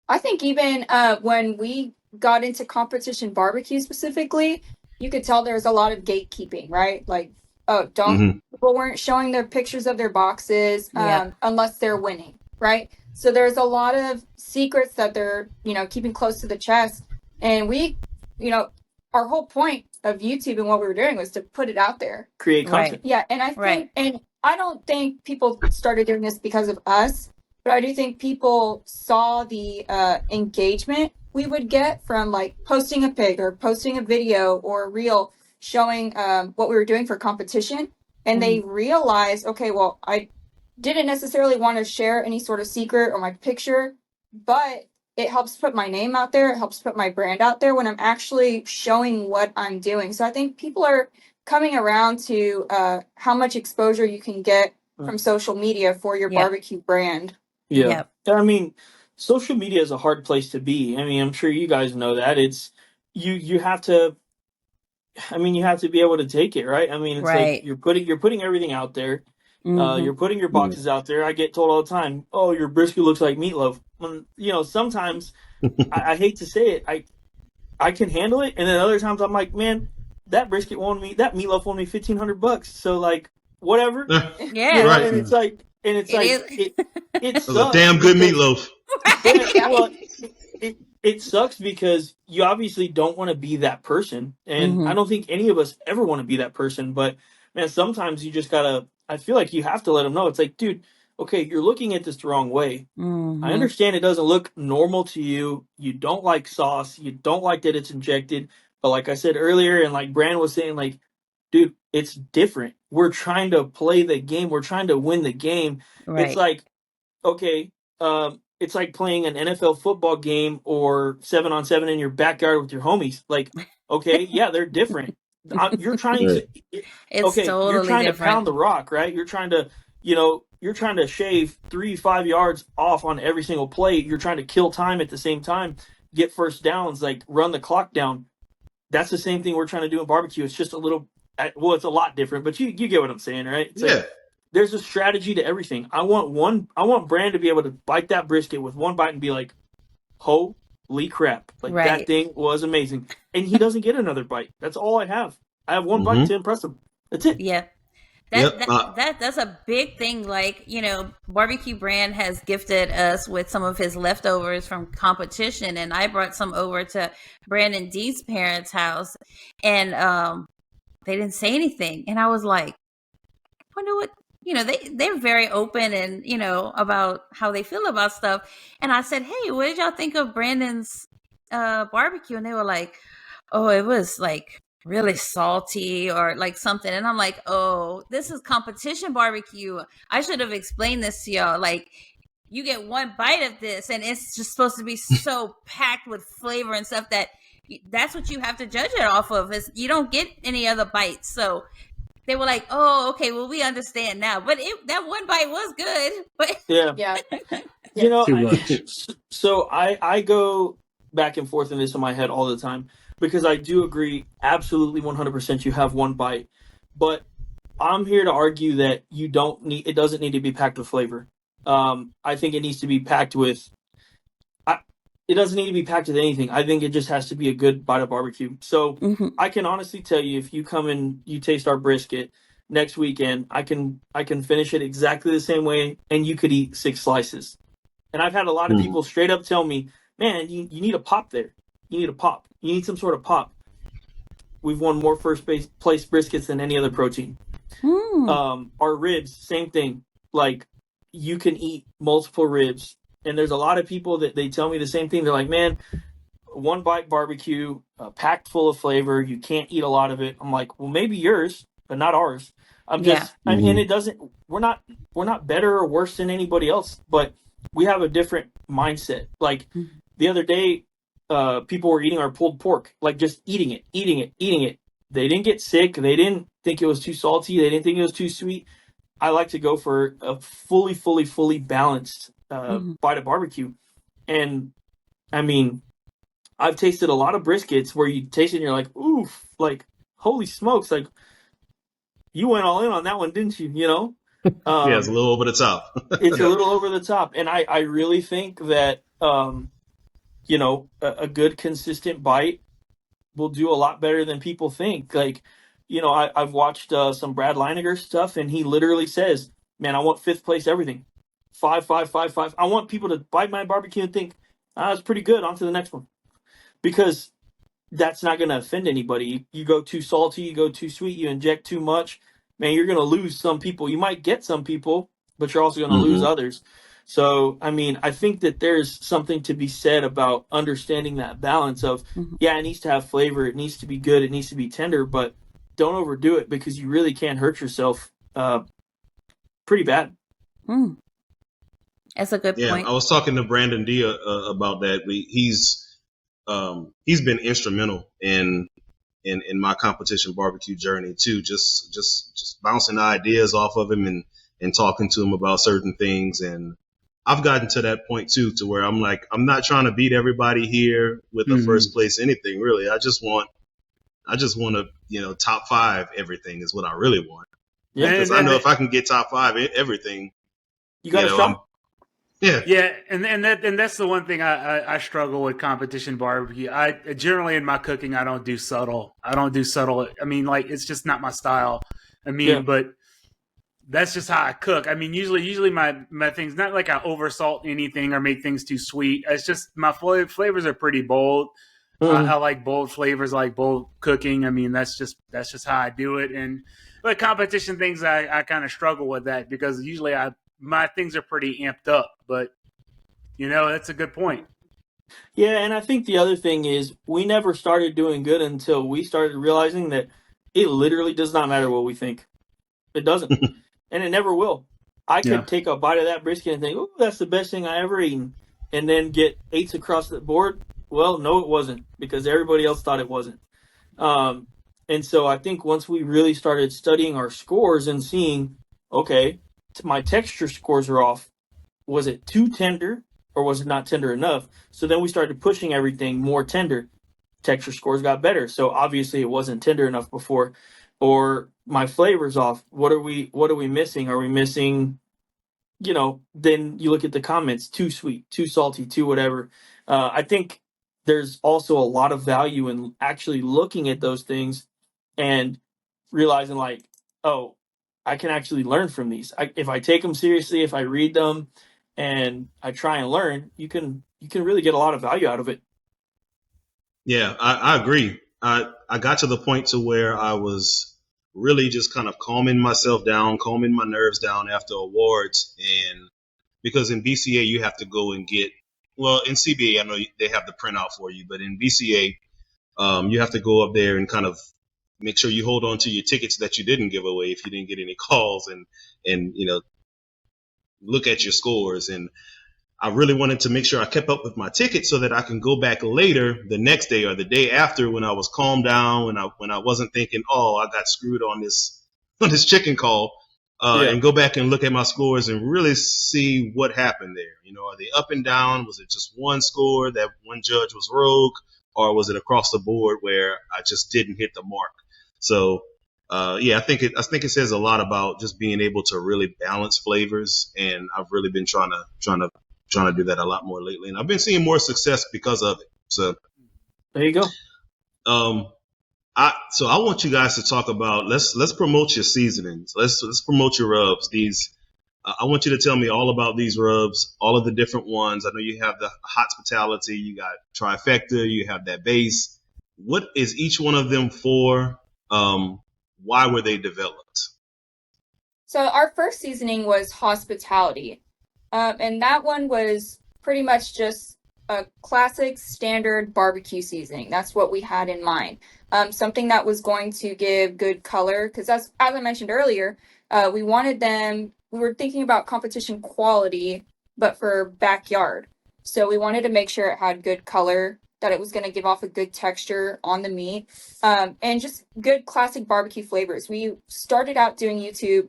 I think even when we got into competition barbecue specifically, you could tell there's a lot of gatekeeping, right? Like, people weren't showing their pictures of their boxes unless they're winning, right? So there's a lot of secrets that they're, keeping close to the chest. And we, our whole point of YouTube and what we were doing was to put it out there. Create content. Right. Yeah. And I think, and I don't think people started doing this because of us, but I do think people saw the engagement we would get from like posting a pic or posting a video or a reel showing what we were doing for competition. And they realized, okay, well, I didn't necessarily want to share any sort of secret or my picture, but it helps put my name out there. It helps put my brand out there when I'm actually showing what I'm doing. So I think people are coming around to how much exposure you can get from social media for your barbecue brand. Yeah. I mean, social media is a hard place to be. I mean, I'm sure you guys know that. It's you have to you have to be able to take it, right? I mean, it's like you're putting everything out there. You're putting your boxes out there. I get told all the time, "Oh, your brisket looks like meatloaf." When, sometimes I hate to say it, I can handle it, and then other times I'm like, "Man, that meatloaf won me $1,500. So like, whatever." Yeah, and it's like it's a damn good meatloaf. Well, it sucks because you obviously don't want to be that person, and I don't think any of us ever want to be that person. But man, sometimes you just gotta. I feel like you have to let them know. It's like, dude, okay, you're looking at this the wrong way. I understand it doesn't look normal to you. You don't like sauce. You don't like that it's injected. But like I said earlier, and like Brand was saying, like, dude, it's different. We're trying to play the game. We're trying to win the game. Right. It's like, okay, it's like playing an NFL football game or 7-on-7 in your backyard with your homies. Like, okay, yeah, they're different. You're trying to, you're trying to pound the rock, right? You're trying to, you're trying to shave 3-5 yards off on every single play. You're trying to kill time at the same time, get first downs, like run the clock down. That's the same thing we're trying to do in barbecue. It's just a little, it's a lot different, but you get what I'm saying, right? It's like, there's a strategy to everything. I want Brand to be able to bite that brisket with one bite and be like, holy crap. Like that thing was amazing. And he doesn't get another bite. That's all I have. I have one bite to impress him. That's it. Yeah. That's a big thing. Like, Barbecue Brand has gifted us with some of his leftovers from competition, and I brought some over to Brandon D's parents' house, and they didn't say anything. And I was like, I wonder what, they're very open and, about how they feel about stuff. And I said, hey, what did y'all think of Brandon's barbecue? And they were like, oh, it was like really salty or like something. And I'm like, oh, this is competition barbecue. I should have explained this to y'all. Like, you get one bite of this and it's just supposed to be so packed with flavor and stuff that's what you have to judge it off of. Is you don't get any other bites. So they were like, oh, okay, well, we understand now. But that one bite was good. But so I go back and forth in this in my head all the time, because I do agree absolutely 100% you have one bite. But I'm here to argue that it doesn't need to be packed with flavor. I think it needs to be packed with. It doesn't need to be packed with anything. I think it just has to be a good bite of barbecue. So I can honestly tell you, if you come and you taste our brisket next weekend, I can finish it exactly the same way, and you could eat 6 slices. And I've had a lot of people straight up tell me, man, you need a pop there. You need a pop. You need some sort of pop. We've won more first place briskets than any other protein. Our ribs, same thing. Like, you can eat multiple ribs. And there's a lot of people that they tell me the same thing. They're like, man, one bite barbecue, packed full of flavor. You can't eat a lot of it. I'm like, well, maybe yours, but not ours. And it doesn't, we're not better or worse than anybody else, but we have a different mindset. Like the other day, people were eating our pulled pork, like just eating it. They didn't get sick. They didn't think it was too salty. They didn't think it was too sweet. I like to go for a fully balanced bite of barbecue. And I mean, I've tasted a lot of briskets where you taste it and you're like, oof, like, holy smokes, like, you went all in on that one, didn't you? You know? Yeah, it's a little over the top. It's a little over the top. And I really think that, you know, a good consistent bite will do a lot better than people think. Like, you know, I've watched some Brad Leiniger stuff, and he literally says, man, I want 5th place everything. 5, 5, 5, 5. I want people to bite my barbecue and think, it's pretty good, on to the next one. Because that's not going to offend anybody. You go too salty, you go too sweet, you inject too much, man, you're going to lose some people. You might get some people, but you're also going to lose others. So, I mean, I think that there's something to be said about understanding that balance of, yeah, it needs to have flavor, it needs to be good, it needs to be tender, but don't overdo it, because you really can hurt yourself pretty bad. That's a good point. I was talking to Brandon D about that. He's been instrumental in my competition barbecue journey too. Just bouncing ideas off of him and talking to him about certain things. And I've gotten to that point too, to where I'm like, I'm not trying to beat everybody here with the first place anything really. I just want to, you know, top 5 everything is what I really want. Yeah, because I know if I can get top 5 everything, you got a shot. Yeah, and that's the one thing I struggle with competition barbecue. I generally in my cooking I don't do subtle. I mean, like, it's just not my style. I mean, but that's just how I cook. I mean, usually my things, not like I oversalt anything or make things too sweet. It's just my flavors are pretty bold. I like bold flavors, I like bold cooking. I mean, that's just how I do it. And but competition things, I kind of struggle with that, because usually my things are pretty amped up, but you know, that's a good point. Yeah, and I think the other thing is we never started doing good until we started realizing that it literally does not matter what we think. It doesn't. And it never will. I could take a bite of that brisket and think, oh, that's the best thing I ever eaten, and then get 8s across the board. Well, no, it wasn't, because everybody else thought it wasn't. And so I think once we really started studying our scores and seeing, okay, my texture scores are off. Was it too tender, or was it not tender enough? So then we started pushing everything more tender. Texture scores got better. So obviously it wasn't tender enough before. Or my flavor's off. What are we missing? Are we missing, you know, then you look at the comments, too sweet, too salty, too whatever. I think there's also a lot of value in actually looking at those things and realizing, like, oh, I can actually learn from these. If I take them seriously, if I read them and I try and learn, you can really get a lot of value out of it. Yeah, I agree. I got to the point to where I was really just kind of calming myself down, calming my nerves down after awards. And because in BCA, you have to go and get, well, in CBA, I know they have the printout for you, but in BCA, you have to go up there and kind of make sure you hold on to your tickets that you didn't give away if you didn't get any calls, and you know, look at your scores. And I really wanted to make sure I kept up with my tickets so that I can go back later the next day or the day after, when I was calmed down, when I wasn't thinking, oh, I got screwed on this chicken call, and go back and look at my scores and really see what happened there. You know, are they up and down? Was it just one score that one judge was rogue, or was it across the board where I just didn't hit the mark? So I think it says a lot about just being able to really balance flavors, and I've really been trying to do that a lot more lately, and I've been seeing more success because of it. So there you go. I want you guys to talk about let's promote your seasonings. Let's promote your rubs. I want you to tell me all about these rubs, all of the different ones. I know you have the hospitality, you got trifecta, you have that base. What is each one of them for? Why were they developed? So our first seasoning was hospitality. And that one was pretty much just a classic standard barbecue seasoning. That's what we had in mind. Something that was going to give good color, because as I mentioned earlier, we were thinking about competition quality, but for backyard. So we wanted to make sure it had good color, that it was going to give off a good texture on the meat, and just good classic barbecue flavors. We started out doing YouTube,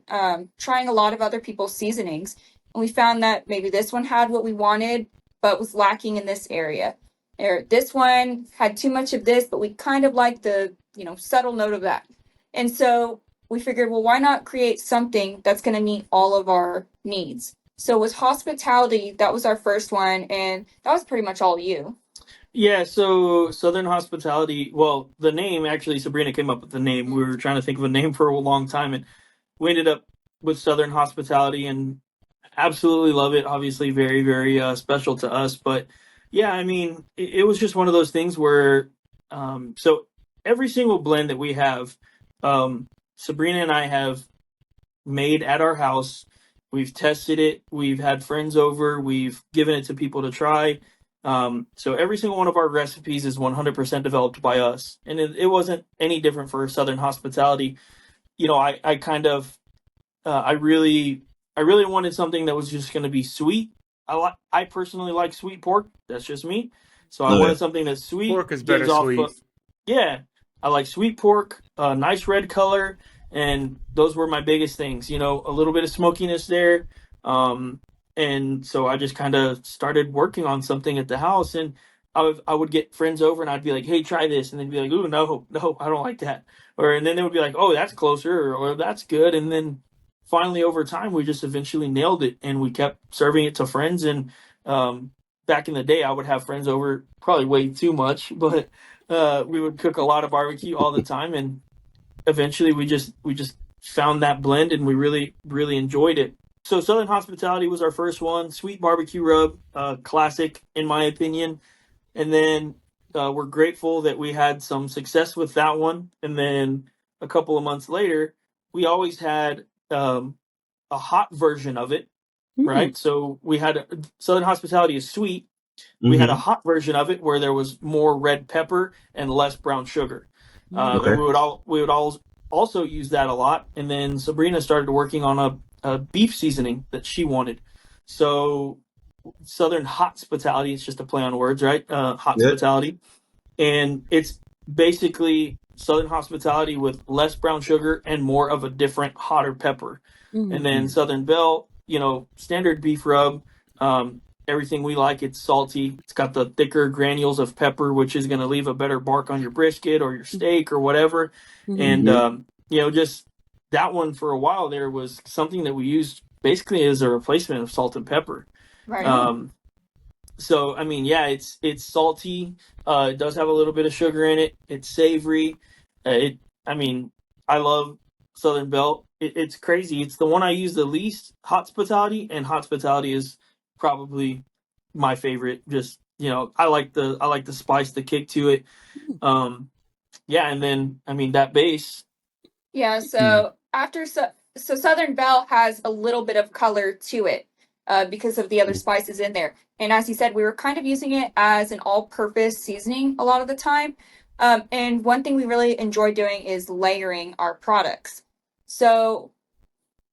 trying a lot of other people's seasonings, and we found that maybe this one had what we wanted, but was lacking in this area. Or this one had too much of this, but we kind of like the, subtle note of that. And so we figured, well, why not create something that's going to meet all of our needs? So with hospitality, that was our first one, and that was pretty much all you. Yeah, so Southern Hospitality, well, the name, actually, Sabrena came up with the name. We were trying to think of a name for a long time, and we ended up with Southern Hospitality, and absolutely love it. Obviously, very, very special to us. But yeah, I mean, it was just one of those things where, so every single blend that we have, Sabrena and I have made at our house. We've tested it. We've had friends over. We've given it to people to try. So every single one of our recipes is 100% developed by us, and it wasn't any different for Southern Hospitality. I kind of, I really wanted something that was just going to be sweet. I personally like sweet pork. That's just me. So I wanted something that's sweet. Pork is better sweet. Yeah, I like sweet pork, nice red color, and those were my biggest things. A little bit of smokiness there. And so I just kind of started working on something at the house, and I would get friends over, and I'd be like, "Hey, try this," and they'd be like, "Ooh, no, I don't like that," and then they would be like, "Oh, that's closer," or "That's good," and then finally over time we just eventually nailed it, and we kept serving it to friends. And back in the day, I would have friends over probably way too much, but we would cook a lot of barbecue all the time, and eventually we just found that blend, and we really, really enjoyed it. So Southern Hospitality was our first one, sweet barbecue rub, classic in my opinion. And then we're grateful that we had some success with that one. And then a couple of months later, we always had a hot version of it, right? So we had Southern Hospitality is sweet. We had a hot version of it where there was more red pepper and less brown sugar. And we would also use that a lot. And then Sabrena started working on a beef seasoning that she wanted. So Southern Hospitality, it's just a play on words, right? Hospitality. And it's basically Southern Hospitality with less brown sugar and more of a different, hotter pepper. And then Southern Belle, standard beef rub. Everything we like, it's salty. It's got the thicker granules of pepper, which is going to leave a better bark on your brisket or your steak or whatever. And, just that one for a while there was something that we used basically as a replacement of salt and pepper. Right. So, I mean, yeah, it's salty. It does have a little bit of sugar in it. It's savory. I love Southern Belle. It's crazy. It's the one I use the least, Hospitality, and Hospitality is probably my favorite. Just, I like the spice, the kick to it. And then, that base. Yeah, so Southern Belle has a little bit of color to it because of the other spices in there. And as you said, we were kind of using it as an all-purpose seasoning a lot of the time. And one thing we really enjoy doing is layering our products. So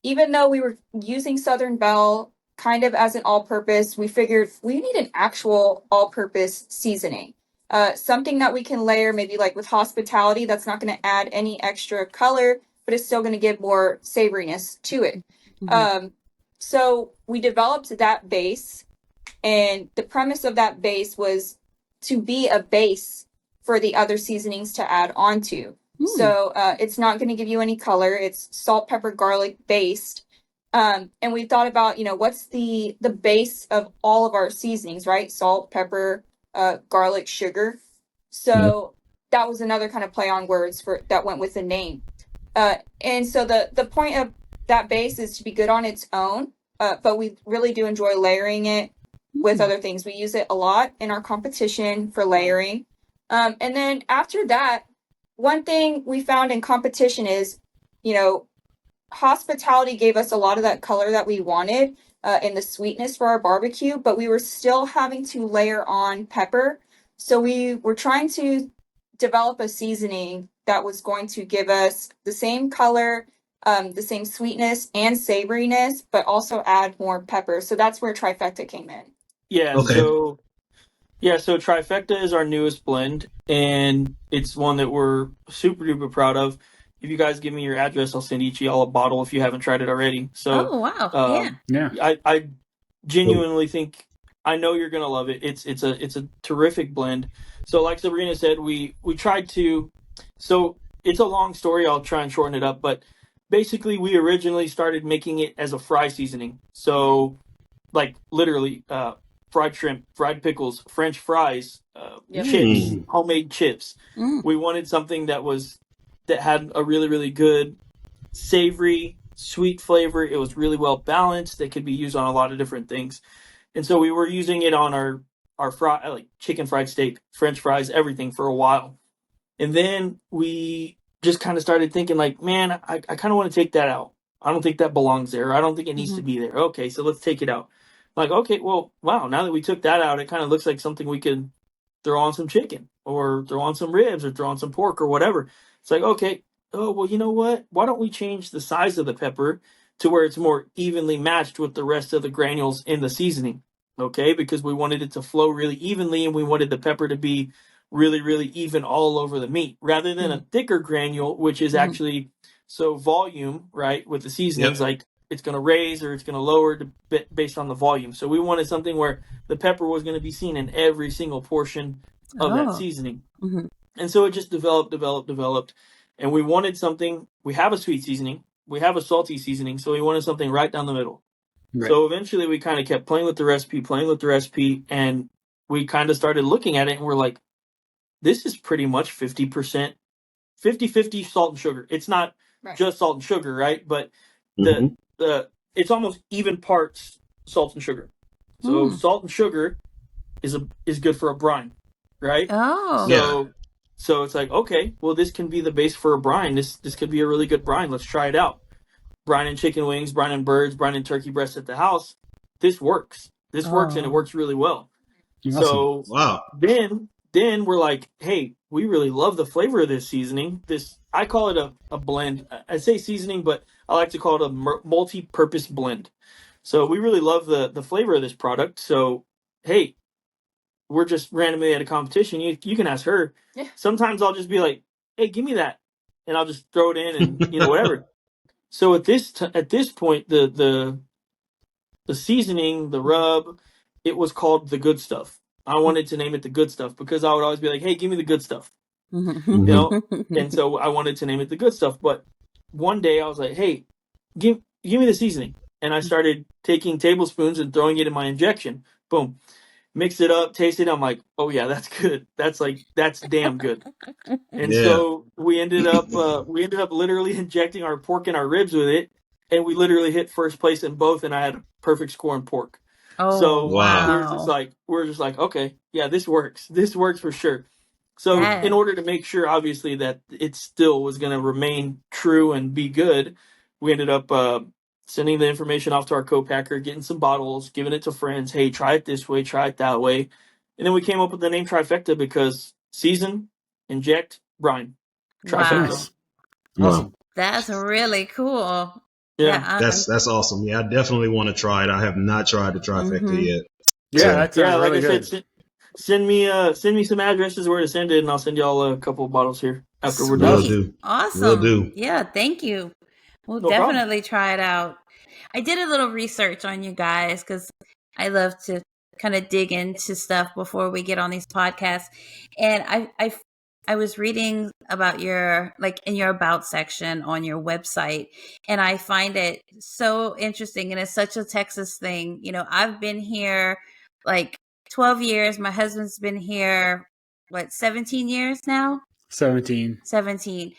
even though we were using Southern Belle kind of as an all-purpose, we figured we need an actual all-purpose seasoning. Something that we can layer maybe like with Hospitality that's not going to add any extra color, but it's still going to give more savoriness to it. So we developed that base, and the premise of that base was to be a base for the other seasonings to add onto. So it's not going to give you any color. It's salt, pepper, garlic based. And we thought about, what's the base of all of our seasonings, right? Salt, pepper, garlic, sugar. So that was another kind of play on words that went with the name. And so the point of that base is to be good on its own, but we really do enjoy layering it with other things. We use it a lot in our competition for layering. And then after that, one thing we found in competition is, hospitality gave us a lot of that color that we wanted and the sweetness for our barbecue, but we were still having to layer on pepper. So we were trying to develop a seasoning that was going to give us the same color, the same sweetness and savoriness, but also add more pepper. So that's where Trifecta came in. Yeah. Okay. So Trifecta is our newest blend, and it's one that we're super duper proud of. If you guys give me your address, I'll send each of y'all a bottle if you haven't tried it already. So, oh wow, yeah. I genuinely think, I know you're gonna love it. It's a terrific blend. So, like Sabrena said, we tried to. So it's a long story. I'll try and shorten it up, but basically, we originally started making it as a fry seasoning. So, like literally, fried shrimp, fried pickles, French fries, chips, homemade chips. We wanted something that had a really, really good savory, sweet flavor. It was really well balanced. It could be used on a lot of different things. And so we were using it on our fry, like chicken fried steak, French fries, everything for a while. And then we just kind of started thinking like, man, I kind of want to take that out. I don't think that belongs there. I don't think it needs to be there. Okay, so let's take it out. Like, okay, well, wow, now that we took that out, it kind of looks like something we could throw on some chicken or throw on some ribs or throw on some pork or whatever. It's like, okay, oh, well, you know what? Why don't we change the size of the pepper to where it's more evenly matched with the rest of the granules in the seasoning? Okay, because we wanted it to flow really evenly and we wanted the pepper to be really, really even all over the meat rather than a thicker granule, which is actually so volume, right? With the seasonings, like it's going to raise or it's going to lower based on the volume. So we wanted something where the pepper was going to be seen in every single portion of that seasoning. And so it just developed. And we wanted something, we have a sweet seasoning, we have a salty seasoning. So we wanted something right down the middle. Right. So eventually we kind of kept playing with the recipe, and we kind of started looking at it and we're like, this is pretty much 50%, 50-50 salt and sugar. It's not just salt and sugar, right? But it's almost even parts salt and sugar. So salt and sugar is good for a brine, right? Oh. So it's like, okay, well, this can be the base for a brine. This could be a really good brine. Let's try it out. Brine and chicken wings, brine and birds, brine and turkey breast at the house. This works. This works, and it works really well. Awesome. So then we're like, hey, we really love the flavor of this seasoning. I call it a blend. I say seasoning, but I like to call it a multi-purpose blend. So we really love the flavor of this product. So, hey, we're just randomly at a competition. You can ask her. Yeah. Sometimes I'll just be like, hey, give me that. And I'll just throw it in and, whatever. So at this point, the seasoning, the rub, it was called the good stuff. I wanted to name it the good stuff because I would always be like, hey, give me the good stuff. And so I wanted to name it the good stuff. But one day I was like, hey, give me the seasoning. And I started taking tablespoons and throwing it in my injection. Boom. Mix it up, taste it. I'm like, oh yeah, that's good. That's damn good. And so we ended up literally injecting our pork and our ribs with it. And we literally hit first place in both. And I had a perfect score in pork. Oh, so wow. We're just like, okay, yeah, this works. This works for sure. So in order to make sure, obviously, that it still was going to remain true and be good, we ended up sending the information off to our co-packer, getting some bottles, giving it to friends. Hey, try it this way, try it that way. And then we came up with the name Trifecta because season, inject, brine. Trifecta. Wow. Awesome. That's really cool. Yeah, that's awesome. Yeah, I definitely want to try it. I have not tried the Trifecta yet. Yeah, that's really like good. I said, send me some addresses where to send it, and I'll send y'all a couple of bottles here after we're done. Will do. Awesome. Will do. Yeah, thank you. We'll definitely try it out. I did a little research on you guys because I love to kind of dig into stuff before we get on these podcasts. And I I was reading about your, like, in your about section on your website, and I find it so interesting, and it's such a Texas thing. You know, I've been here like 12 years. My husband's been here, 17 years now? 17. 17.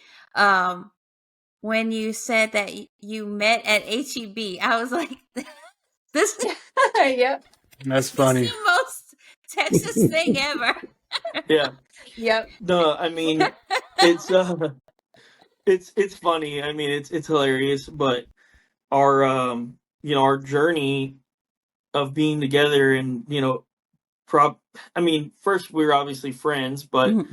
When you said that you met at HEB, I was like, this Yep. That's funny. is the most Texas thing ever. Yeah. Yep. No, I mean, it's funny. I mean, it's hilarious, but our our journey of being together and I mean, first we were obviously friends, but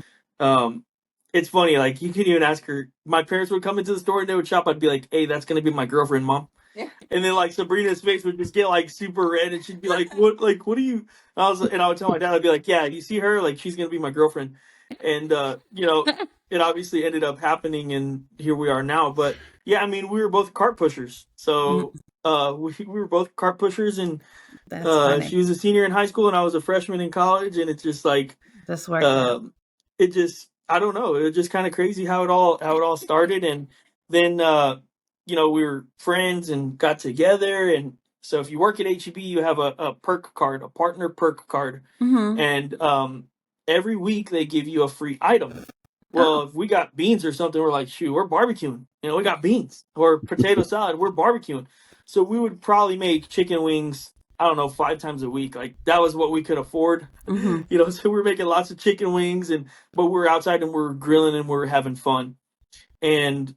it's funny. Like, you can even ask her. My parents would come into the store and they would shop. I'd be like, "Hey, that's gonna be my girlfriend, Mom." Yeah. And then like Sabrina's face would just get like super red, and she'd be like, "What? Like, what are you?" And I would tell my dad, I'd be like, "Yeah, you see her? Like, she's gonna be my girlfriend." And it obviously ended up happening, and here we are now. But yeah, I mean, we were both cart pushers, so we were both cart pushers, and That's funny. she was a senior in high school, and I was a freshman in college, and it's just like this worked out. It just, I don't know, it was just kind of crazy how it all started, and then we were friends and got together. And so if you work at HEB, you have a perk card, a partner perk card. And every week they give you a free item. Well, if we got beans or something, we're like, shoot, we're barbecuing. We got beans. Or potato salad, we're barbecuing. So we would probably make chicken wings, I don't know, 5 times a week. Like, that was what we could afford. So we were making lots of chicken wings, but we were outside and we were grilling and we were having fun. And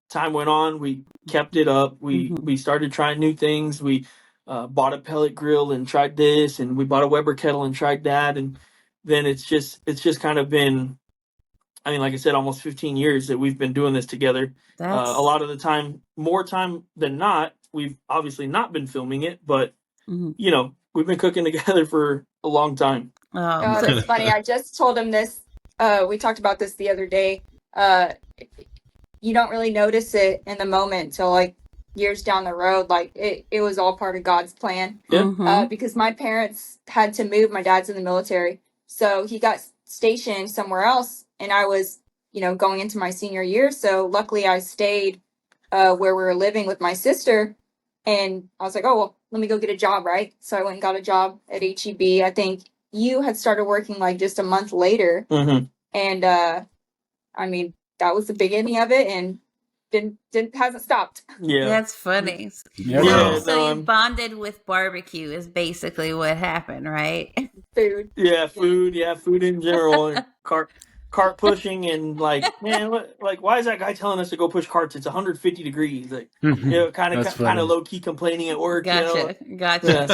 time went on, we kept it up. We started trying new things. We bought a pellet grill and tried this, and we bought a Weber kettle and tried that. And then it's just kind of been, I mean, like I said, almost 15 years that we've been doing this together. A lot of the time, more time than not, we've obviously not been filming it, but we've been cooking together for a long time. Oh, that's funny. I just told him this. We talked about this the other day. You don't really notice it in the moment till like years down the road. Like, it was all part of God's plan. Because my parents had to move. My dad's in the military, so he got stationed somewhere else, and I was going into my senior year. So luckily I stayed where we were living with my sister, and I was like, oh well, let me go get a job, right? So I went and got a job at HEB. I think you had started working like just a month later. And I mean, that was the beginning of it, and hasn't stopped. Yeah, that's funny. Yeah. So you bonded with barbecue is basically what happened, right? Food. Yeah, food. Yeah, food in general. And cart pushing, and like, man, why is that guy telling us to go push carts? It's 150 degrees. Like, kind of low key complaining at work. Gotcha. Yeah,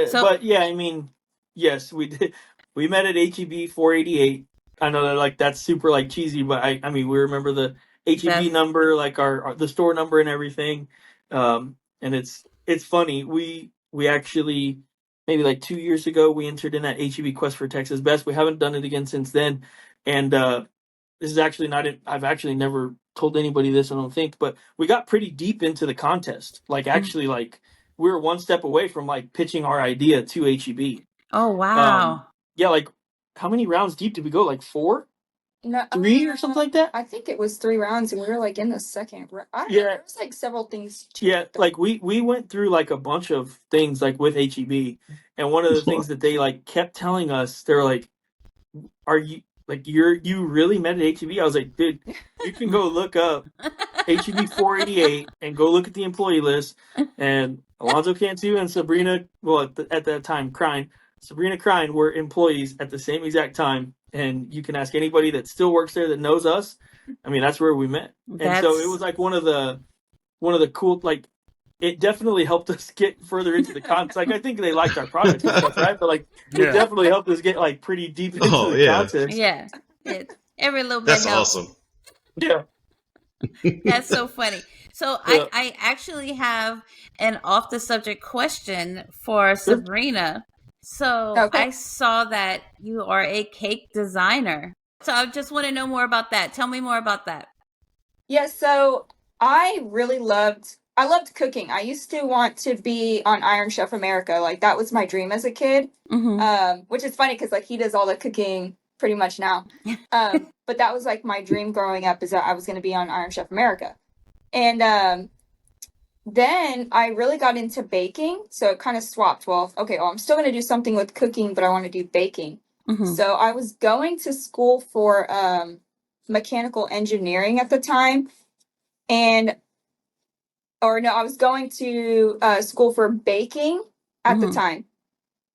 so but yeah, I mean, yes, we did. We met at HEB 488. I know that like that's super like cheesy, but I mean, we remember the HEB number, like our the store number and everything. And it's funny. We actually, maybe like 2 years ago, we entered in that HEB Quest for Texas Best. We haven't done it again since then. And this is actually not it. I've actually never told anybody this, I don't think, but we got pretty deep into the contest. Like, actually, like, we were one step away from like pitching our idea to HEB. Oh wow! Yeah, like, how many rounds deep did we go? Like 4? No, 3 or something like that? I think it was 3 rounds, and we were like in the second round. Yeah, there was like several things. Like we went through like a bunch of things like with HEB, and one of the things that they like kept telling us, they're like, "Are you like you really met at HEB?" I was like, "Dude, you can go look up HEB 488 and go look at the employee list." And Alonzo Cantu and Sabrena, well, at that time, Sabrena Crine were employees at the same exact time. And you can ask anybody that still works there that knows us. I mean, that's where we met. And so it was like one of the cool, like, it definitely helped us get further into the content. Like, I think they liked our product and stuff, right? But like, it definitely helped us get like pretty deep into the context. Yeah, every little bit. That's helps. awesome. Yeah, that's so funny. So I actually have an off the subject question for Sabrena. So I saw that you are a cake designer. So I just want to know more about that. Tell me more about that. Yeah, so I loved cooking. I used to want to be on Iron Chef America. Like, that was my dream as a kid. Which is funny because like he does all the cooking pretty much now. But that was like my dream growing up, is that I was going to be on Iron Chef America. And then I really got into baking. So it kind of swapped. Well, I'm still going to do something with cooking, but I want to do baking. So I was going to school for mechanical engineering at the time. I was going to school for baking at the time.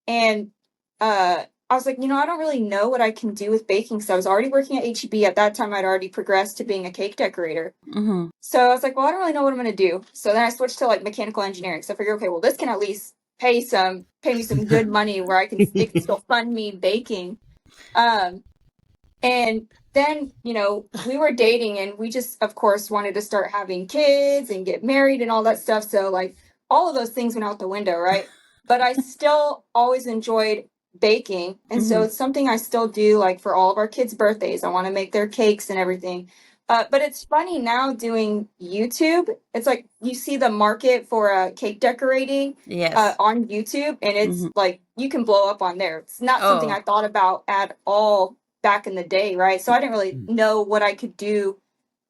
And I was like, I don't really know what I can do with baking. So I was already working at HEB. At that time, I'd already progressed to being a cake decorator. So I was like, well, I don't really know what I'm going to do. So then I switched to like mechanical engineering. So I figured, okay, well, this can at least pay me some good money where it can still fund me baking. And then, we were dating, and we just, of course, wanted to start having kids and get married and all that stuff. So like all of those things went out the window, right? But I still always enjoyed baking. And so it's something I still do, like for all of our kids' birthdays. I want to make their cakes and everything. But it's funny now doing YouTube. It's like you see the market for cake decorating on YouTube, and it's like you can blow up on there. It's not something I thought about at all back in the day, right? So I didn't really know what I could do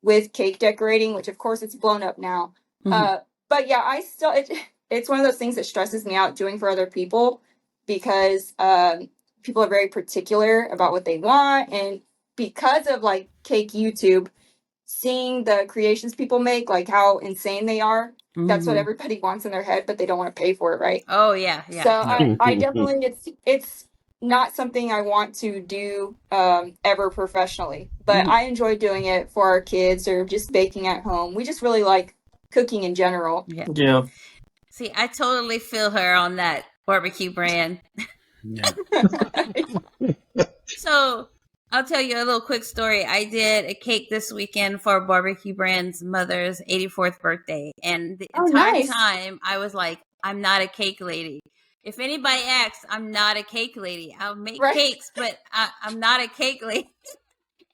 with cake decorating, which of course it's blown up now. But yeah, it's one of those things that stresses me out doing for other people, because people are very particular about what they want. And because of like cake YouTube, seeing the creations people make, like how insane they are, that's what everybody wants in their head, but they don't want to pay for it, right? Oh yeah. So I definitely, it's not something I want to do ever professionally, but I enjoy doing it for our kids or just baking at home. We just really like cooking in general. Yeah. See, I totally feel her on that barbecue brand. So I'll tell you a little quick story. I did a cake this weekend for Barbecue Brand's mother's 84th birthday. And the entire time I was like, I'm not a cake lady. If anybody asks, I'm not a cake lady. I'll make cakes, but I'm not a cake lady.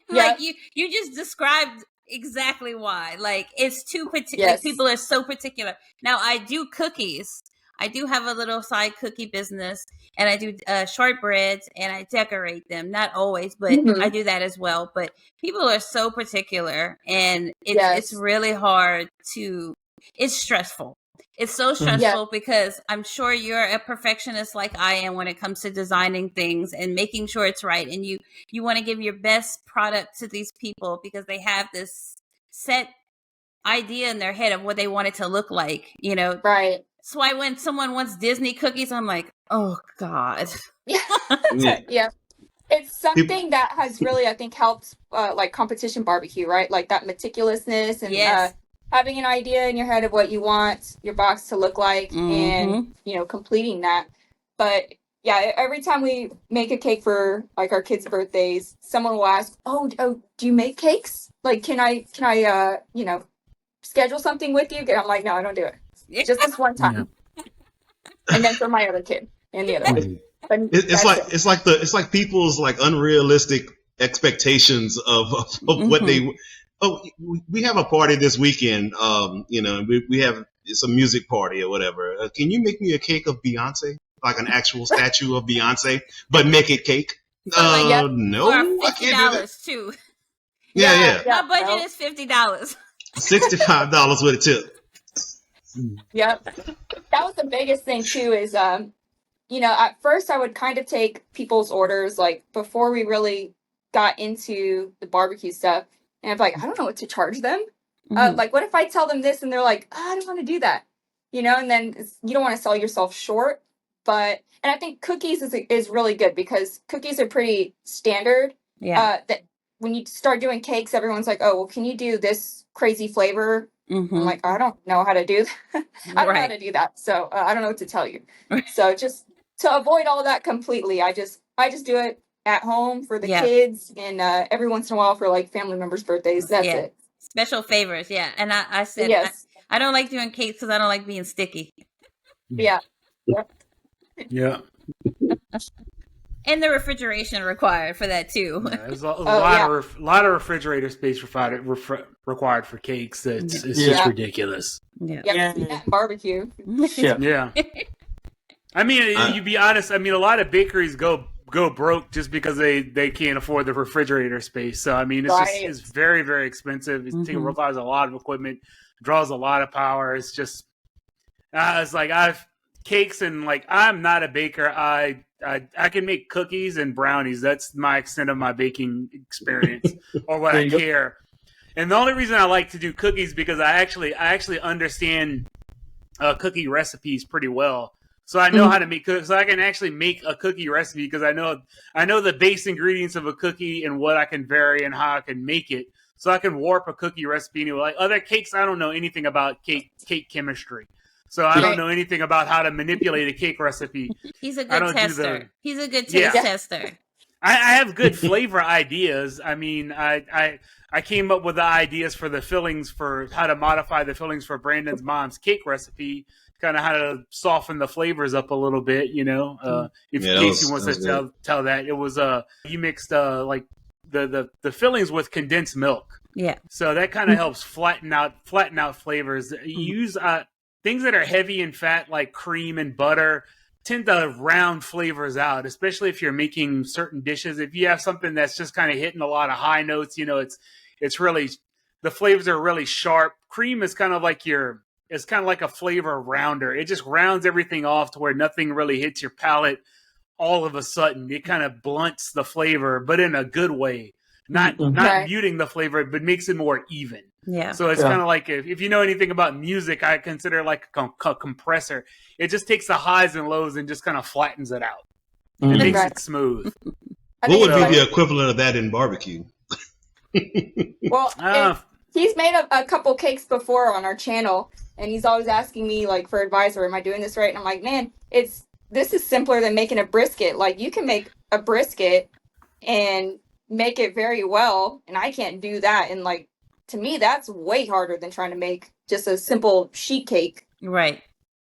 Like you just described exactly why. Like it's too particular. Like people are so particular. Now I do cookies. I do have a little side cookie business, and I do shortbreads, and I decorate them. Not always, but I do that as well. But people are so particular, and it's really hard to. It's stressful. It's so stressful because I'm sure you're a perfectionist like I am when it comes to designing things and making sure it's right. And you want to give your best product to these people because they have this set idea in their head of what they want it to look like, Right. That's why when someone wants Disney cookies, I'm like, oh God. Yeah. It's something that has really, I think, helped like competition barbecue, right? Like that meticulousness and having an idea in your head of what you want your box to look like and, completing that. But yeah, every time we make a cake for like our kids' birthdays, someone will ask, oh, do you make cakes? Like, can I, schedule something with you? And I'm like, no, I don't do it. Just this one time. And then for my other kid and the other one. But it's like people's like unrealistic expectations of what they. Oh, we have a party this weekend. We have it's a music party or whatever. Can you make me a cake of Beyonce, like an actual statue of Beyonce, but make it cake? No, for $50 too. Yeah. My budget is $50. $65 with a tip. Yep. That was the biggest thing too is, at first I would kind of take people's orders, like before we really got into the barbecue stuff. And I'm like, I don't know what to charge them. Like, what if I tell them this and they're like, I don't want to do that, and then you don't want to sell yourself short. And I think cookies is really good because cookies are pretty standard. Yeah. That when you start doing cakes, everyone's like, oh, well, can you do this crazy flavor? I'm like, I don't know how to do that. I don't know how to do that. So I don't know what to tell you. So just to avoid all that completely, I just do it at home for the kids and every once in a while for like family members' birthdays. That's it. Special favors. Yeah. And I said, I don't like doing cakes because I don't like being sticky. Yeah. Yeah. And the refrigeration required for that too. Yeah, there's a lot of refrigerator space required for cakes. It's just ridiculous. Yeah. Barbecue. Yeah. I mean, you be honest. I mean, a lot of bakeries go go broke just because they can't afford the refrigerator space. So I mean, it's very, very expensive. It requires a lot of equipment, draws a lot of power. It's just it's like I've cakes and like I'm not a baker. I can make cookies and brownies. That's my extent of my baking experience or what I care. And the only reason I like to do cookies because I actually understand cookie recipes pretty well. So I know how to make cookies. So I can actually make a cookie recipe because I know the base ingredients of a cookie and what I can vary and how I can make it. So I can warp a cookie recipe anyway. Like other cakes, I don't know anything about cake chemistry. So I don't know anything about how to manipulate a cake recipe. He's a good tester. He's a good taste tester. I have good flavor ideas. I mean, I came up with the ideas for the fillings for how to modify the fillings for Brandon's mom's cake recipe, kind of how to soften the flavors up a little bit, you know. If Casey wants to tell that, it was you mixed like the fillings with condensed milk. Yeah. So that kind of helps flatten out flavors. You use things that are heavy in fat like cream and butter tend to round flavors out, especially if you're making certain dishes. If you have something that's just kind of hitting a lot of high notes, you know, it's really, the flavors are really sharp. Cream is kind of like it's kind of like a flavor rounder. It just rounds everything off to where nothing really hits your palate all of a sudden. It kind of blunts the flavor, but in a good way. Not muting the flavor, but makes it more even. Yeah. So it's kind of like if you know anything about music, I consider it like a compressor. It just takes the highs and lows and just kind of flattens it out. It makes it smooth. What would be the equivalent of that in barbecue? Well, he's made a couple cakes before on our channel, and he's always asking me like for advice, or am I doing this right? And I'm like, man, this is simpler than making a brisket. Like you can make a brisket and make it very well, and I can't do that. And like to me, that's way harder than trying to make just a simple sheet cake. Right.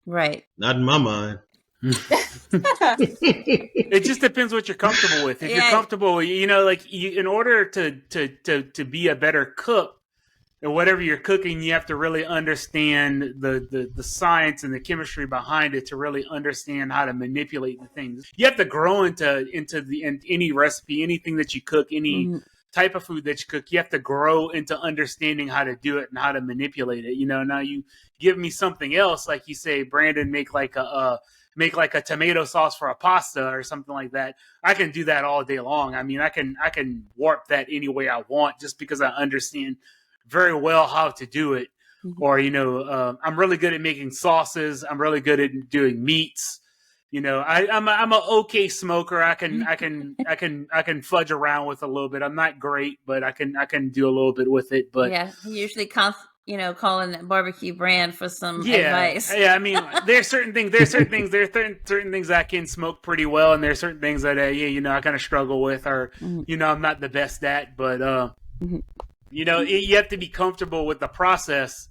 Not in my mind. It just depends what you're comfortable with. If you're comfortable, you know, like in order to be a better cook, and whatever you're cooking, you have to really understand the science and the chemistry behind it to really understand how to manipulate the things. You have to grow into any recipe, anything that you cook, any type of food that you cook. You have to grow into understanding how to do it and how to manipulate it. You know, now you give me something else, like you say, Brandon, make like a tomato sauce for a pasta or something like that. I can do that all day long. I mean, I can warp that any way I want just because I understand very well how to do it. Or, you know, I'm really good at making sauces. I'm really good at doing meats. You know, I'm a okay smoker. I can fudge around with a little bit. I'm not great, but I can do a little bit with it. But yeah, usually calling Barbecue Brand for some advice. Yeah, I mean, there's certain things I can smoke pretty well, and there's certain things that I kind of struggle with, or you know, I'm not the best at. But you know, you have to be comfortable with the process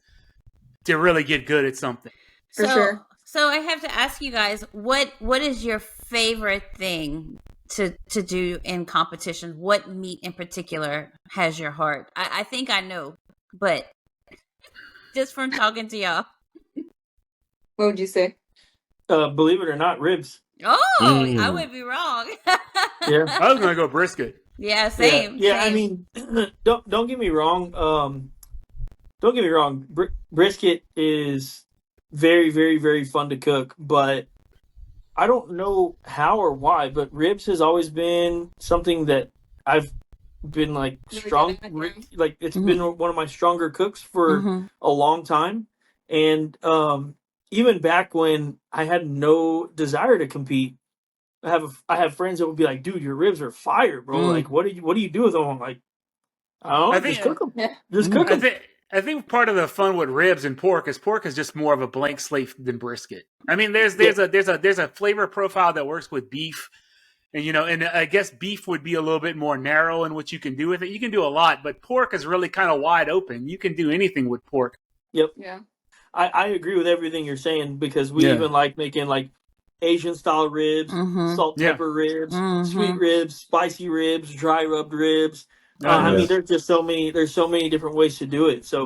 to really get good at something. For sure. So I have to ask you guys, what is your favorite thing to do in competition? What meat in particular has your heart? I think I know, but just from talking to y'all. What would you say? Believe it or not, ribs. Oh, I would be wrong. Yeah, I was gonna go brisket. Yeah, same. Yeah, same. I mean, don't get me wrong. Don't get me wrong. Brisket is very, very, very fun to cook, but I don't know how or why. But ribs has always been something that I've been like strong. Like it's been one of my stronger cooks for a long time, and even back when I had no desire to compete. I have friends that would be like, "Dude, your ribs are fire, bro! Like, what do you do with them?" I'm like, "I don't know, just cook them. Yeah. Just cook them." I think part of the fun with ribs and pork is just more of a blank slate than brisket. I mean, there's a flavor profile that works with beef, and you know, and I guess beef would be a little bit more narrow in what you can do with it. You can do a lot, but pork is really kind of wide open. You can do anything with pork. Yep. Yeah. I agree with everything you're saying because we even like making like Asian style ribs, salt pepper ribs, sweet ribs, spicy ribs, dry rubbed ribs. I mean, there's just so many different ways to do it. So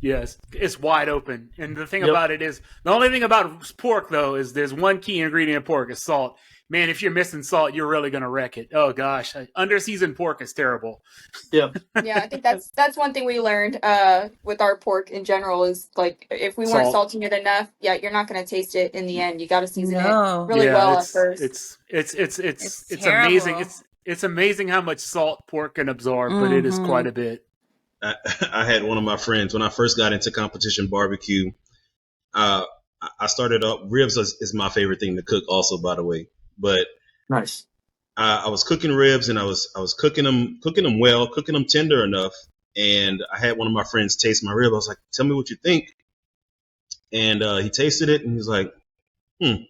yeah, it's wide open. And the thing about it is, the only thing about pork though is there's one key ingredient of pork is salt. man, if you're missing salt, you're really going to wreck it. Oh gosh, under-seasoned pork is terrible. Yeah. Yeah, I think that's one thing we learned with our pork in general is like if we weren't salting it enough, you're not going to taste it in the end. You got to season it really well at first. It's amazing. It's amazing how much salt pork can absorb, but it is quite a bit. I had one of my friends when I first got into competition barbecue. I started up ribs is my favorite thing to cook, also, by the way. But nice. I was cooking ribs, and I was cooking them well, cooking them tender enough. And I had one of my friends taste my rib. I was like, "Tell me what you think." And he tasted it, and he was like, And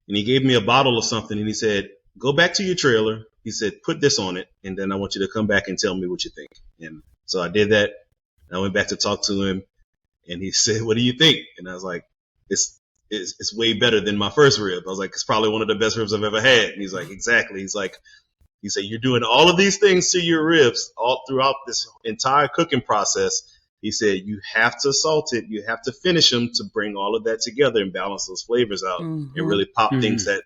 he gave me a bottle of something, and he said, "Go back to your trailer." He said, "Put this on it, and then I want you to come back and tell me what you think." And so I did that. I went back to talk to him, and he said, "What do you think?" And I was like, It's way better than my first rib. I was like, "It's probably one of the best ribs I've ever had." And he's like, "Exactly." He said, "You're doing all of these things to your ribs all throughout this entire cooking process." He said, "You have to salt it. You have to finish them to bring all of that together and balance those flavors out and really pop things that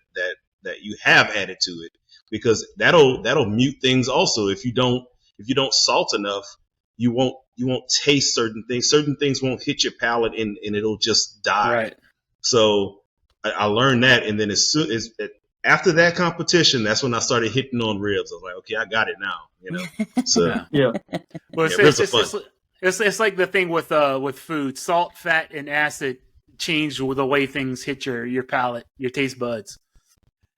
you have added to it, because that'll mute things also. If you don't salt enough, you won't taste certain things. Certain things won't hit your palate, and it'll just die." Right. So I learned that, and then after that competition, that's when I started hitting on ribs. I was like, "Okay, I got it now." So yeah. Well, it's like the thing with food, salt, fat, and acid change the way things hit your palate, your taste buds.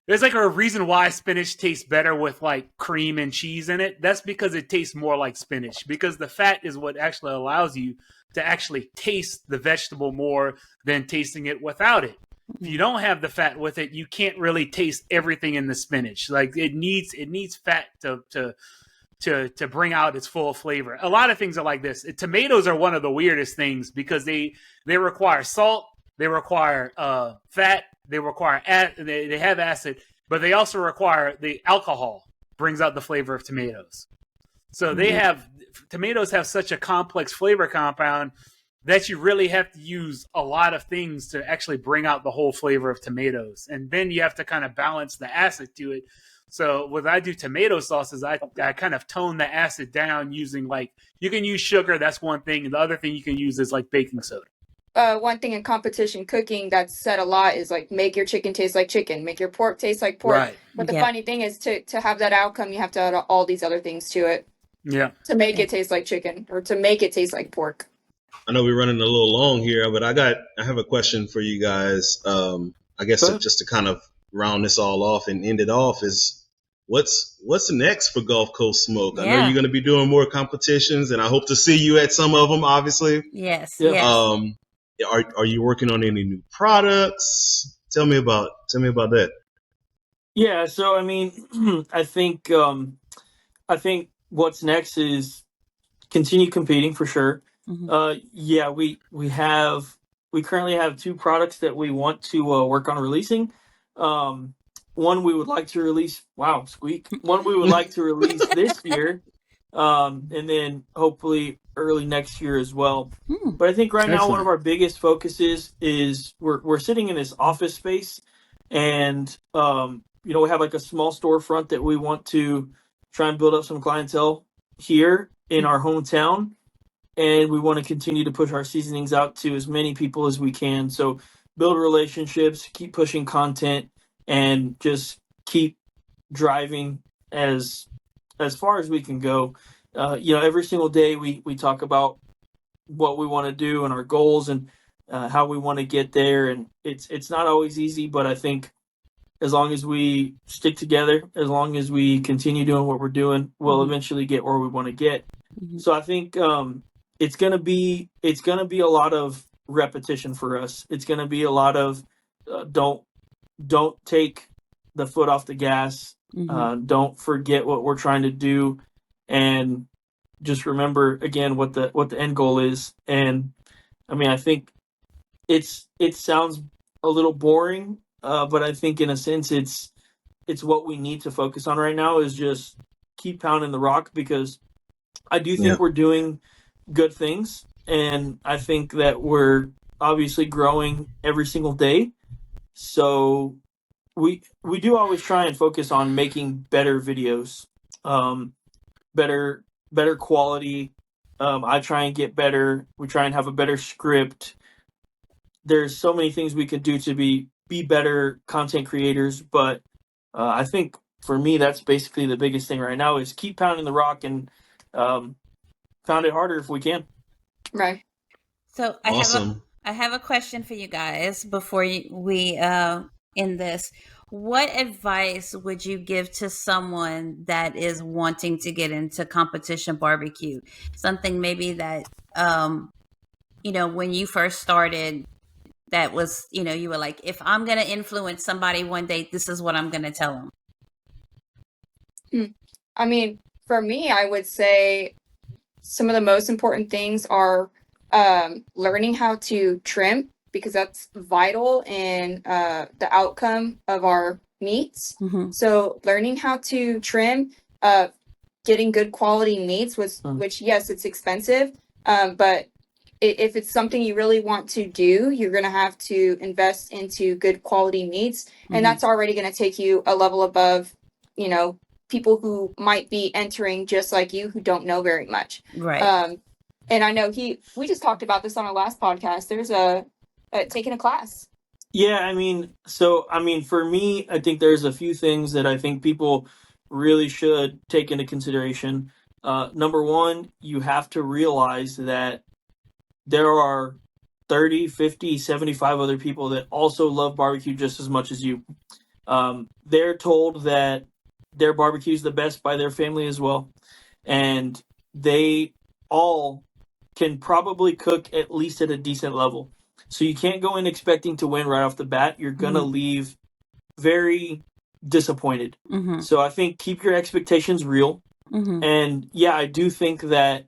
There's like a reason why spinach tastes better with like cream and cheese in it. That's because it tastes more like spinach, because the fat is what actually allows you to actually taste the vegetable more than tasting it without it. If you don't have the fat with it, you can't really taste everything in the spinach. Like it needs fat to bring out its full flavor. A lot of things are like this. Tomatoes are one of the weirdest things because they require salt, they require fat, they have acid, but they also require the alcohol brings out the flavor of tomatoes. So tomatoes have such a complex flavor compound that you really have to use a lot of things to actually bring out the whole flavor of tomatoes. And then you have to kind of balance the acid to it. So when I do tomato sauces, I kind of tone the acid down using you can use sugar. That's one thing. And the other thing you can use is like baking soda. One thing in competition cooking that's said a lot is make your chicken taste like chicken, make your pork taste like pork. Right. But the funny thing is to have that outcome, you have to add all these other things to it. Yeah. To make it taste like chicken or to make it taste like pork. I know we're running a little long here, but I have a question for you guys. I guess just to kind of round this all off and end it off is what's next for Gulf Coast Smoke? I know you're going to be doing more competitions, and I hope to see you at some of them, obviously. Yes. Yeah. Yes. Are you working on any new products? Tell me about that. Yeah. So I mean, I think what's next is continue competing for sure. We currently have 2 products that we want to work on releasing. One we would like to release. Wow, squeak. One we would like to release this year, and then hopefully early next year as well. But I think right now one of our biggest focuses is we're sitting in this office space, and we have like a small storefront that we want to try and build up some clientele here in our hometown. And we want to continue to push our seasonings out to as many people as we can. So build relationships, keep pushing content, and just keep driving as far as we can go. Every single day we talk about what we want to do and our goals and how we want to get there. And it's not always easy, but I think as long as we stick together, as long as we continue doing what we're doing, we'll eventually get where we want to get. So I think it's gonna be a lot of repetition for us. It's gonna be a lot of don't take the foot off the gas. Don't forget what we're trying to do, and just remember again what the end goal is. And I mean, I think it sounds a little boring, but I think in a sense it's what we need to focus on right now is just keep pounding the rock, because I do think we're doing good things, and I think that we're obviously growing every single day. So we do always try and focus on making better videos, better quality. I try and get better. We try and have a better script. There's so many things we could do to be better content creators, but I think for me that's basically the biggest thing right now is keep pounding the rock and pound it harder if we can. Right. So awesome. I have a question for you guys before we end this. What advice would you give to someone that is wanting to get into competition barbecue? Something maybe that, when you first started, that was, you were like, if I'm going to influence somebody one day, this is what I'm going to tell them. I mean, for me, I would say some of the most important things are learning how to trim, because that's vital in the outcome of our meats. Mm-hmm. So learning how to trim, getting good quality meats, which yes, it's expensive, but if it's something you really want to do, you're going to have to invest into good quality meats. Mm-hmm. And that's already going to take you a level above, people who might be entering just like you, who don't know very much. Right. And I know we just talked about this on our last podcast. There's taking a class. Yeah. For me, I think there's a few things that I think people really should take into consideration. Number one, you have to realize that there are 30, 50, 75 other people that also love barbecue just as much as you. They're told that their barbecue is the best by their family as well. And they all can probably cook at least at a decent level. So you can't go in expecting to win right off the bat. You're going to leave very disappointed. Mm-hmm. So I think keep your expectations real. Mm-hmm. And yeah, I do think that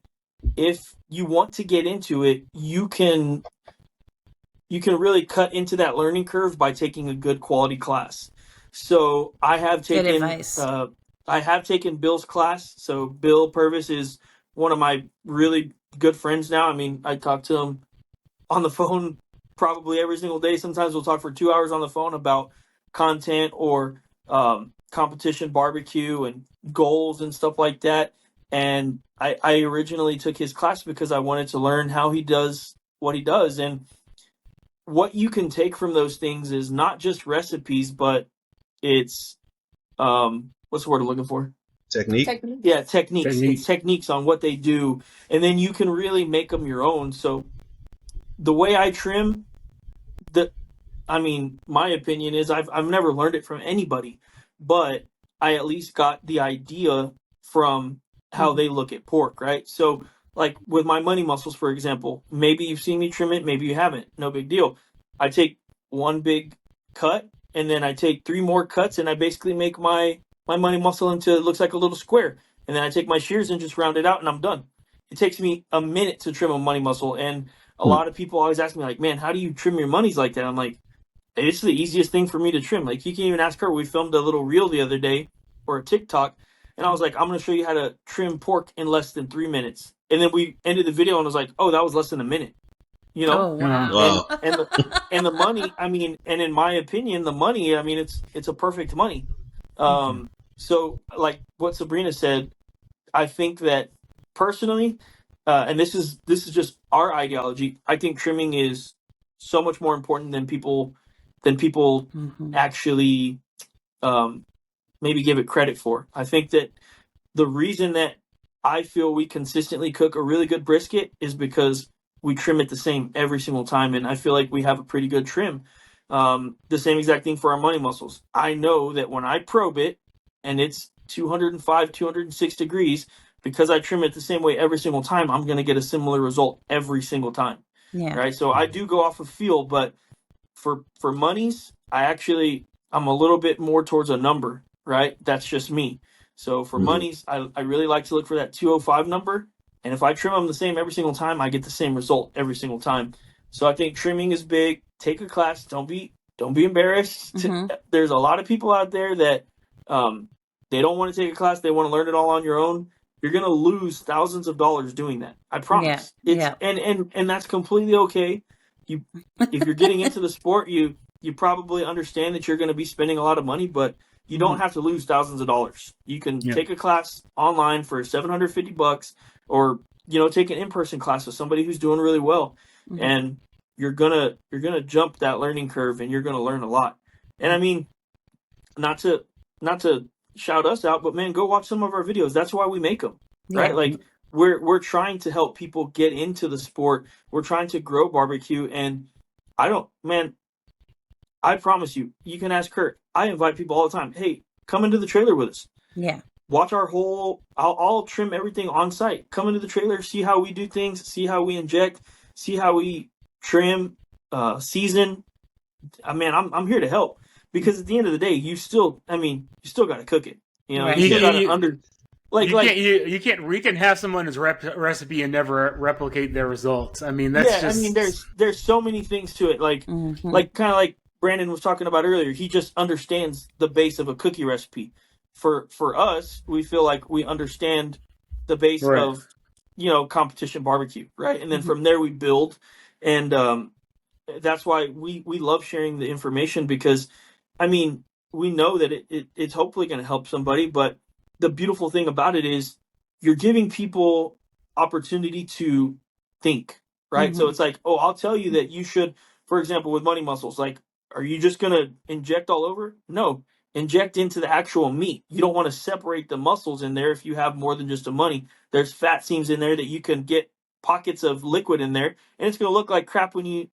if you want to get into it, you can really cut into that learning curve by taking a good quality class. So I have taken Bill's class. So Bill Purvis is one of my really good friends now. I mean, I talk to him on the phone probably every single day. Sometimes we'll talk for 2 hours on the phone about content or competition barbecue and goals and stuff like that. And I originally took his class because I wanted to learn how he does what he does. And what you can take from those things is not just recipes, but it's what's the word I'm looking for? Technique. Yeah, techniques. It's techniques on what they do, and then you can really make them your own. So the way I trim, my opinion is I've never learned it from anybody, but I at least got the idea from how they look at pork, right? So like with my money muscles, for example, maybe you've seen me trim it, maybe you haven't. No big deal. I take one big cut, and then I take 3 more cuts, and I basically make my money muscle into it looks like a little square. And then I take my shears and just round it out, and I'm done. It takes me a minute to trim a money muscle. And a lot of people always ask me, like, man, how do you trim your monies like that? I'm like, it's the easiest thing for me to trim. Like, you can even ask her. We filmed a little reel the other day or a TikTok, and I was like, I'm going to show you how to trim pork in less than 3 minutes. And then we ended the video, and I was like, oh, that was less than a minute. Oh, wow. And the money, and in my opinion, the money, it's a perfect money. So like what Sabrena said, I think that personally, and this is just our ideology, I think trimming is so much more important than people actually maybe give it credit for. I think that the reason that I feel we consistently cook a really good brisket is because we trim it the same every single time, and I feel like we have a pretty good trim. The same exact thing for our money muscles. I know that when I probe it and it's 205, 206 degrees, because I trim it the same way every single time, I'm going to get a similar result every single time. Yeah. Right. So I do go off of feel, but for monies, I'm a little bit more towards a number. Right. That's just me. So for monies, I really like to look for that 205 number. And if I trim them the same every single time, I get the same result every single time. So I think trimming is big. Take a class. Don't be embarrassed. Mm-hmm. There's a lot of people out there that they don't want to take a class. They want to learn it all on your own. You're going to lose thousands of dollars doing that. I promise. And that's completely okay. If you're getting into the sport, you you probably understand that you're going to be spending a lot of money, but you don't have to lose thousands of dollars. You can take a class online for $750 or, take an in-person class with somebody who's doing really well. And you're going to jump that learning curve and you're going to learn a lot. And I mean, not to shout us out, but man, go watch some of our videos. That's why we make them, right? Like we're trying to help people get into the sport. We're trying to grow barbecue. And I promise you, you can ask Kurt. I invite people all the time. Hey, come into the trailer with us. Yeah. Watch our I'll trim everything on site. Come into the trailer, see how we do things, see how we inject, see how we trim, season. I'm here to help, because at the end of the day, you still got to cook it. Right. You got to you can't have someone's recipe and never replicate their results. I mean, that's just. There's so many things to it. Like kind of like Brandon was talking about earlier. He just understands the base of a cookie recipe. For us, we feel like we understand the base of competition barbecue, right? And then from there we build, and that's why we love sharing the information, because we know that it's hopefully going to help somebody. But the beautiful thing about it is you're giving people opportunity to think, right? So it's like, I'll tell you that you should, for example, with money muscles, like, are you just going to inject all over? No, inject into the actual meat. You don't want to separate the muscles in there if you have more than just a money. There's fat seams in there that you can get pockets of liquid in there, and it's going to look like crap when you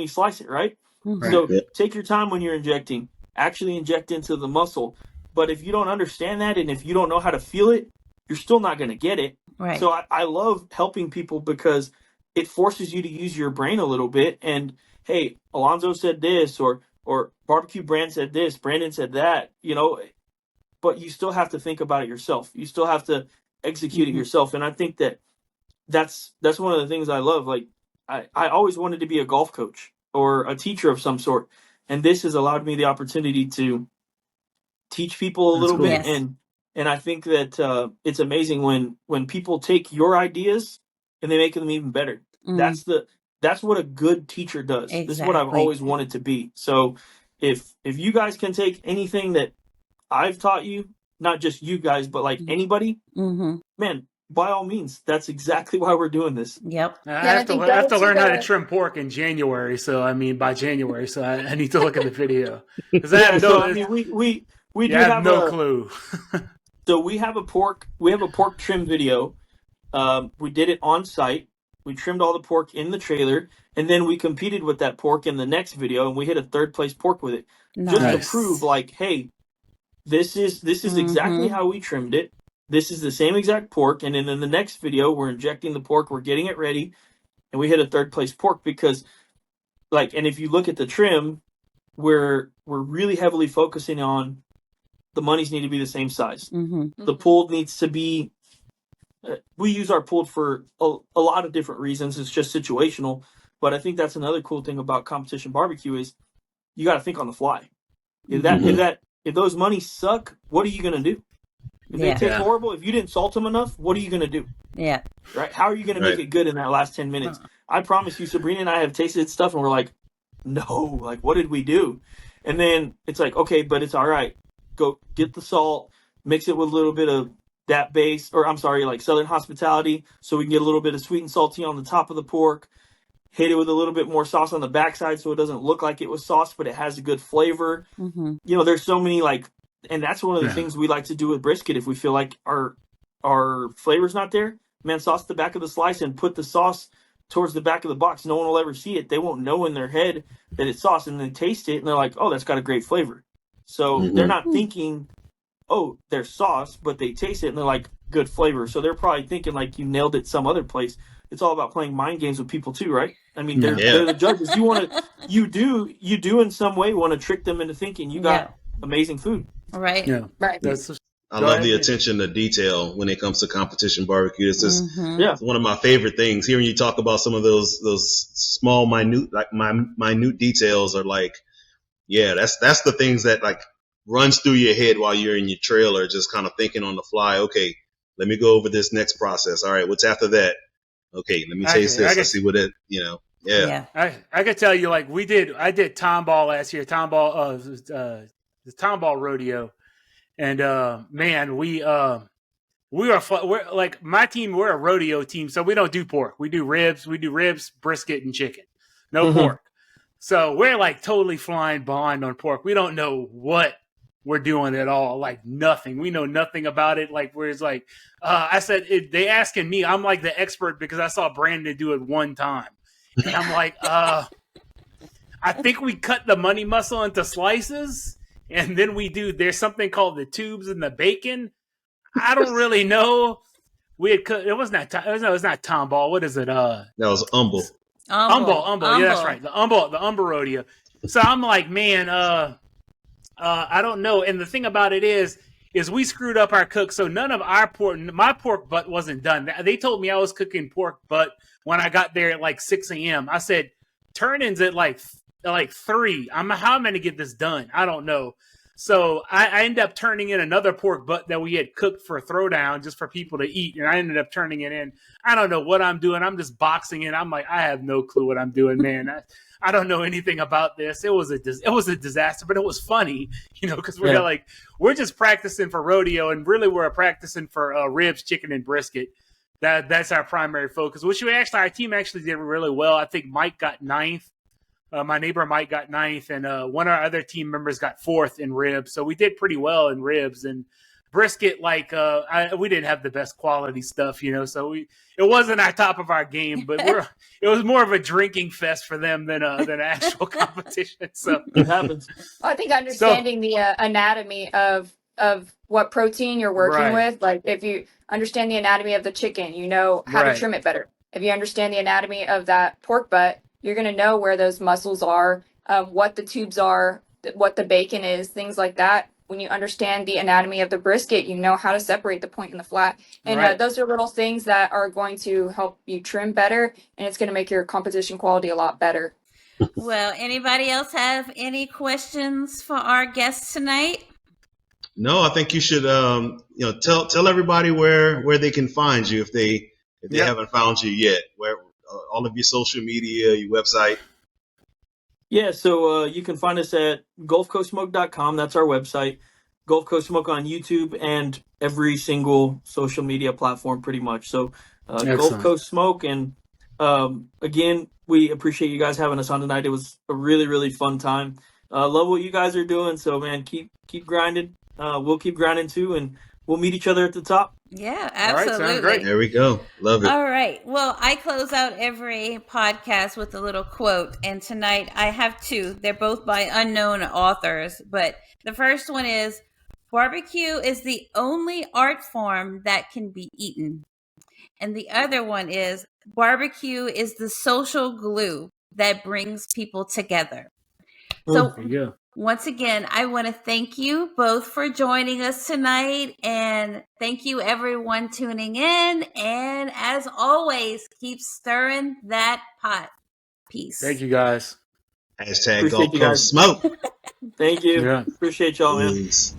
slice it, right? So take your time when you're injecting. Actually inject into the muscle. But if you don't understand that, and if you don't know how to feel it, you're still not going to get it. Right. So I love helping people, because it forces you to use your brain a little bit. And hey, Alonzo said this, or Barbecue Brand said this, Brandon said that, but you still have to think about it yourself. You still have to execute it yourself. And I think that's one of the things I love. Like, I always wanted to be a golf coach or a teacher of some sort. And this has allowed me the opportunity to teach people a little bit. Yes. And I think that it's amazing when people take your ideas and they make them even better. That's what a good teacher does. Exactly. This is what I've always wanted to be. So if you guys can take anything that I've taught you, not just you guys, but like anybody, man, by all means, that's exactly why we're doing this. Yep. I have to learn how to trim pork in January. So by January, so I need to look at the video, because we do have no clue. So we have a pork trim video. We did it on site. We trimmed all the pork in the trailer, and then we competed with that pork in the next video, and we hit a 3rd place pork with it, just to prove, like, hey, this is exactly how we trimmed it. This is the same exact pork, and then in the next video, we're injecting the pork, we're getting it ready, and we hit a 3rd place pork, because, like, and if you look at the trim, we're really heavily focusing on the monies need to be the same size. The pulled needs to be. We use our pulled for a lot of different reasons. It's just situational, but I think that's another cool thing about competition barbecue is you got to think on the fly. If those monies suck, what are you gonna do? If they taste horrible, if you didn't salt them enough, what are you gonna do? Yeah. Right? How are you gonna make it good in that last 10 minutes? I promise you, Sabrena and I have tasted stuff, and we're like, no, like, what did we do? And then it's like, okay, but it's all right. Go get the salt, mix it with a little bit of that base, or I'm sorry, like Southern Hospitality, so we can get a little bit of sweet and salty on the top of the pork. Hit it with a little bit more sauce on the backside, so it doesn't look like it was sauce, but it has a good flavor. There's so many, like, and that's one of the things we like to do with brisket. If we feel like our flavor's not there, man, sauce the back of the slice and put the sauce towards the back of the box. No one will ever see it. They won't know in their head that it's sauce, and then taste it, and they're like, oh, that's got a great flavor. So they're not thinking, oh, there's sauce, but they taste it and they're like, good flavor. So they're probably thinking like you nailed it some other place. It's all about playing mind games with people too, right? I mean, they're the judges. You do in some way want to trick them into thinking you got amazing food. Right. Yeah. Right. I love the attention to detail when it comes to competition barbecue. It's just it's one of my favorite things. Hearing you talk about some of those small, minute details are like, that's the things that like runs through your head while you're in your trailer, just kind of thinking on the fly. Okay, let me go over this next process. All right, what's after that? Okay, let me taste this. Let's see what it. Yeah. I could tell you, like I did tomball last year, the tomball rodeo, and man, we're like my team. We're a rodeo team, so we don't do pork. We do ribs, brisket, and chicken. No pork. So we're like totally flying blind on pork. We don't know what we're doing at all. Like nothing. We know nothing about it. Like where it's like, I said, they asking me. I'm like the expert because I saw Brandon do it one time. And I'm like, I think we cut the money muscle into slices, and then there's something called the tubes and the bacon. I don't really know. We had cut. It was not tomball. What is it? That was umble. Umble. Yeah, that's right. The umble rodeo. So I'm like, man, I don't know. And the thing about it is we screwed up our cook. So none of my pork butt wasn't done. They told me I was cooking pork butt when I got there at like 6 a.m. I said, turn-ins at like 3. How am I going to get this done? I don't know. So I ended up turning in another pork butt that we had cooked for throwdown just for people to eat. And I ended up turning it in. I don't know what I'm doing. I'm just boxing it. I'm like, I have no clue what I'm doing, man. I don't know anything about this. It was a disaster, but it was funny, because we're just practicing for rodeo, and really we're practicing for ribs, chicken, and brisket. That's our primary focus. Our team actually did really well. I think Mike got 9th. My neighbor Mike got 9th, and one of our other team members got 4th in ribs. So we did pretty well in ribs. And brisket, we didn't have the best quality stuff, so it wasn't our top of our game, but it was more of a drinking fest for them than actual competition. So it happens. I think understanding the anatomy of what protein you're working with, like if you understand the anatomy of the chicken, you know how to trim it better. If you understand the anatomy of that pork butt, you're going to know where those muscles are, what the tubes are, what the bacon is, things like that. When you understand the anatomy of the brisket, you know how to separate the point and the flat. And those are little things that are going to help you trim better, and it's going to make your competition quality a lot better. Well, anybody else have any questions for our guests tonight? No, I think you should tell everybody where they can find you if they haven't found you yet. Where all of your social media, your website. Yeah, so you can find us at gulfcoastsmoke.com. That's our website. Gulf Coast Smoke on YouTube and every single social media platform pretty much. So Gulf Coast Smoke. And again, we appreciate you guys having us on tonight. It was a really, really fun time. Love what you guys are doing. So, man, keep grinding. We'll keep grinding too, and we'll meet each other at the top. Yeah, absolutely. All right, great. There we go. Love it. All right. Well, I close out every podcast with a little quote, and tonight I have 2. They're both by unknown authors, but the first one is, barbecue is the only art form that can be eaten. And the other one is, barbecue is the social glue that brings people together. So once again, I want to thank you both for joining us tonight, and thank you everyone tuning in. And as always, keep stirring that pot. Peace. Thank you, guys. # Gulf Coast Smoke. Thank you. Yeah. Appreciate y'all, man. Peace.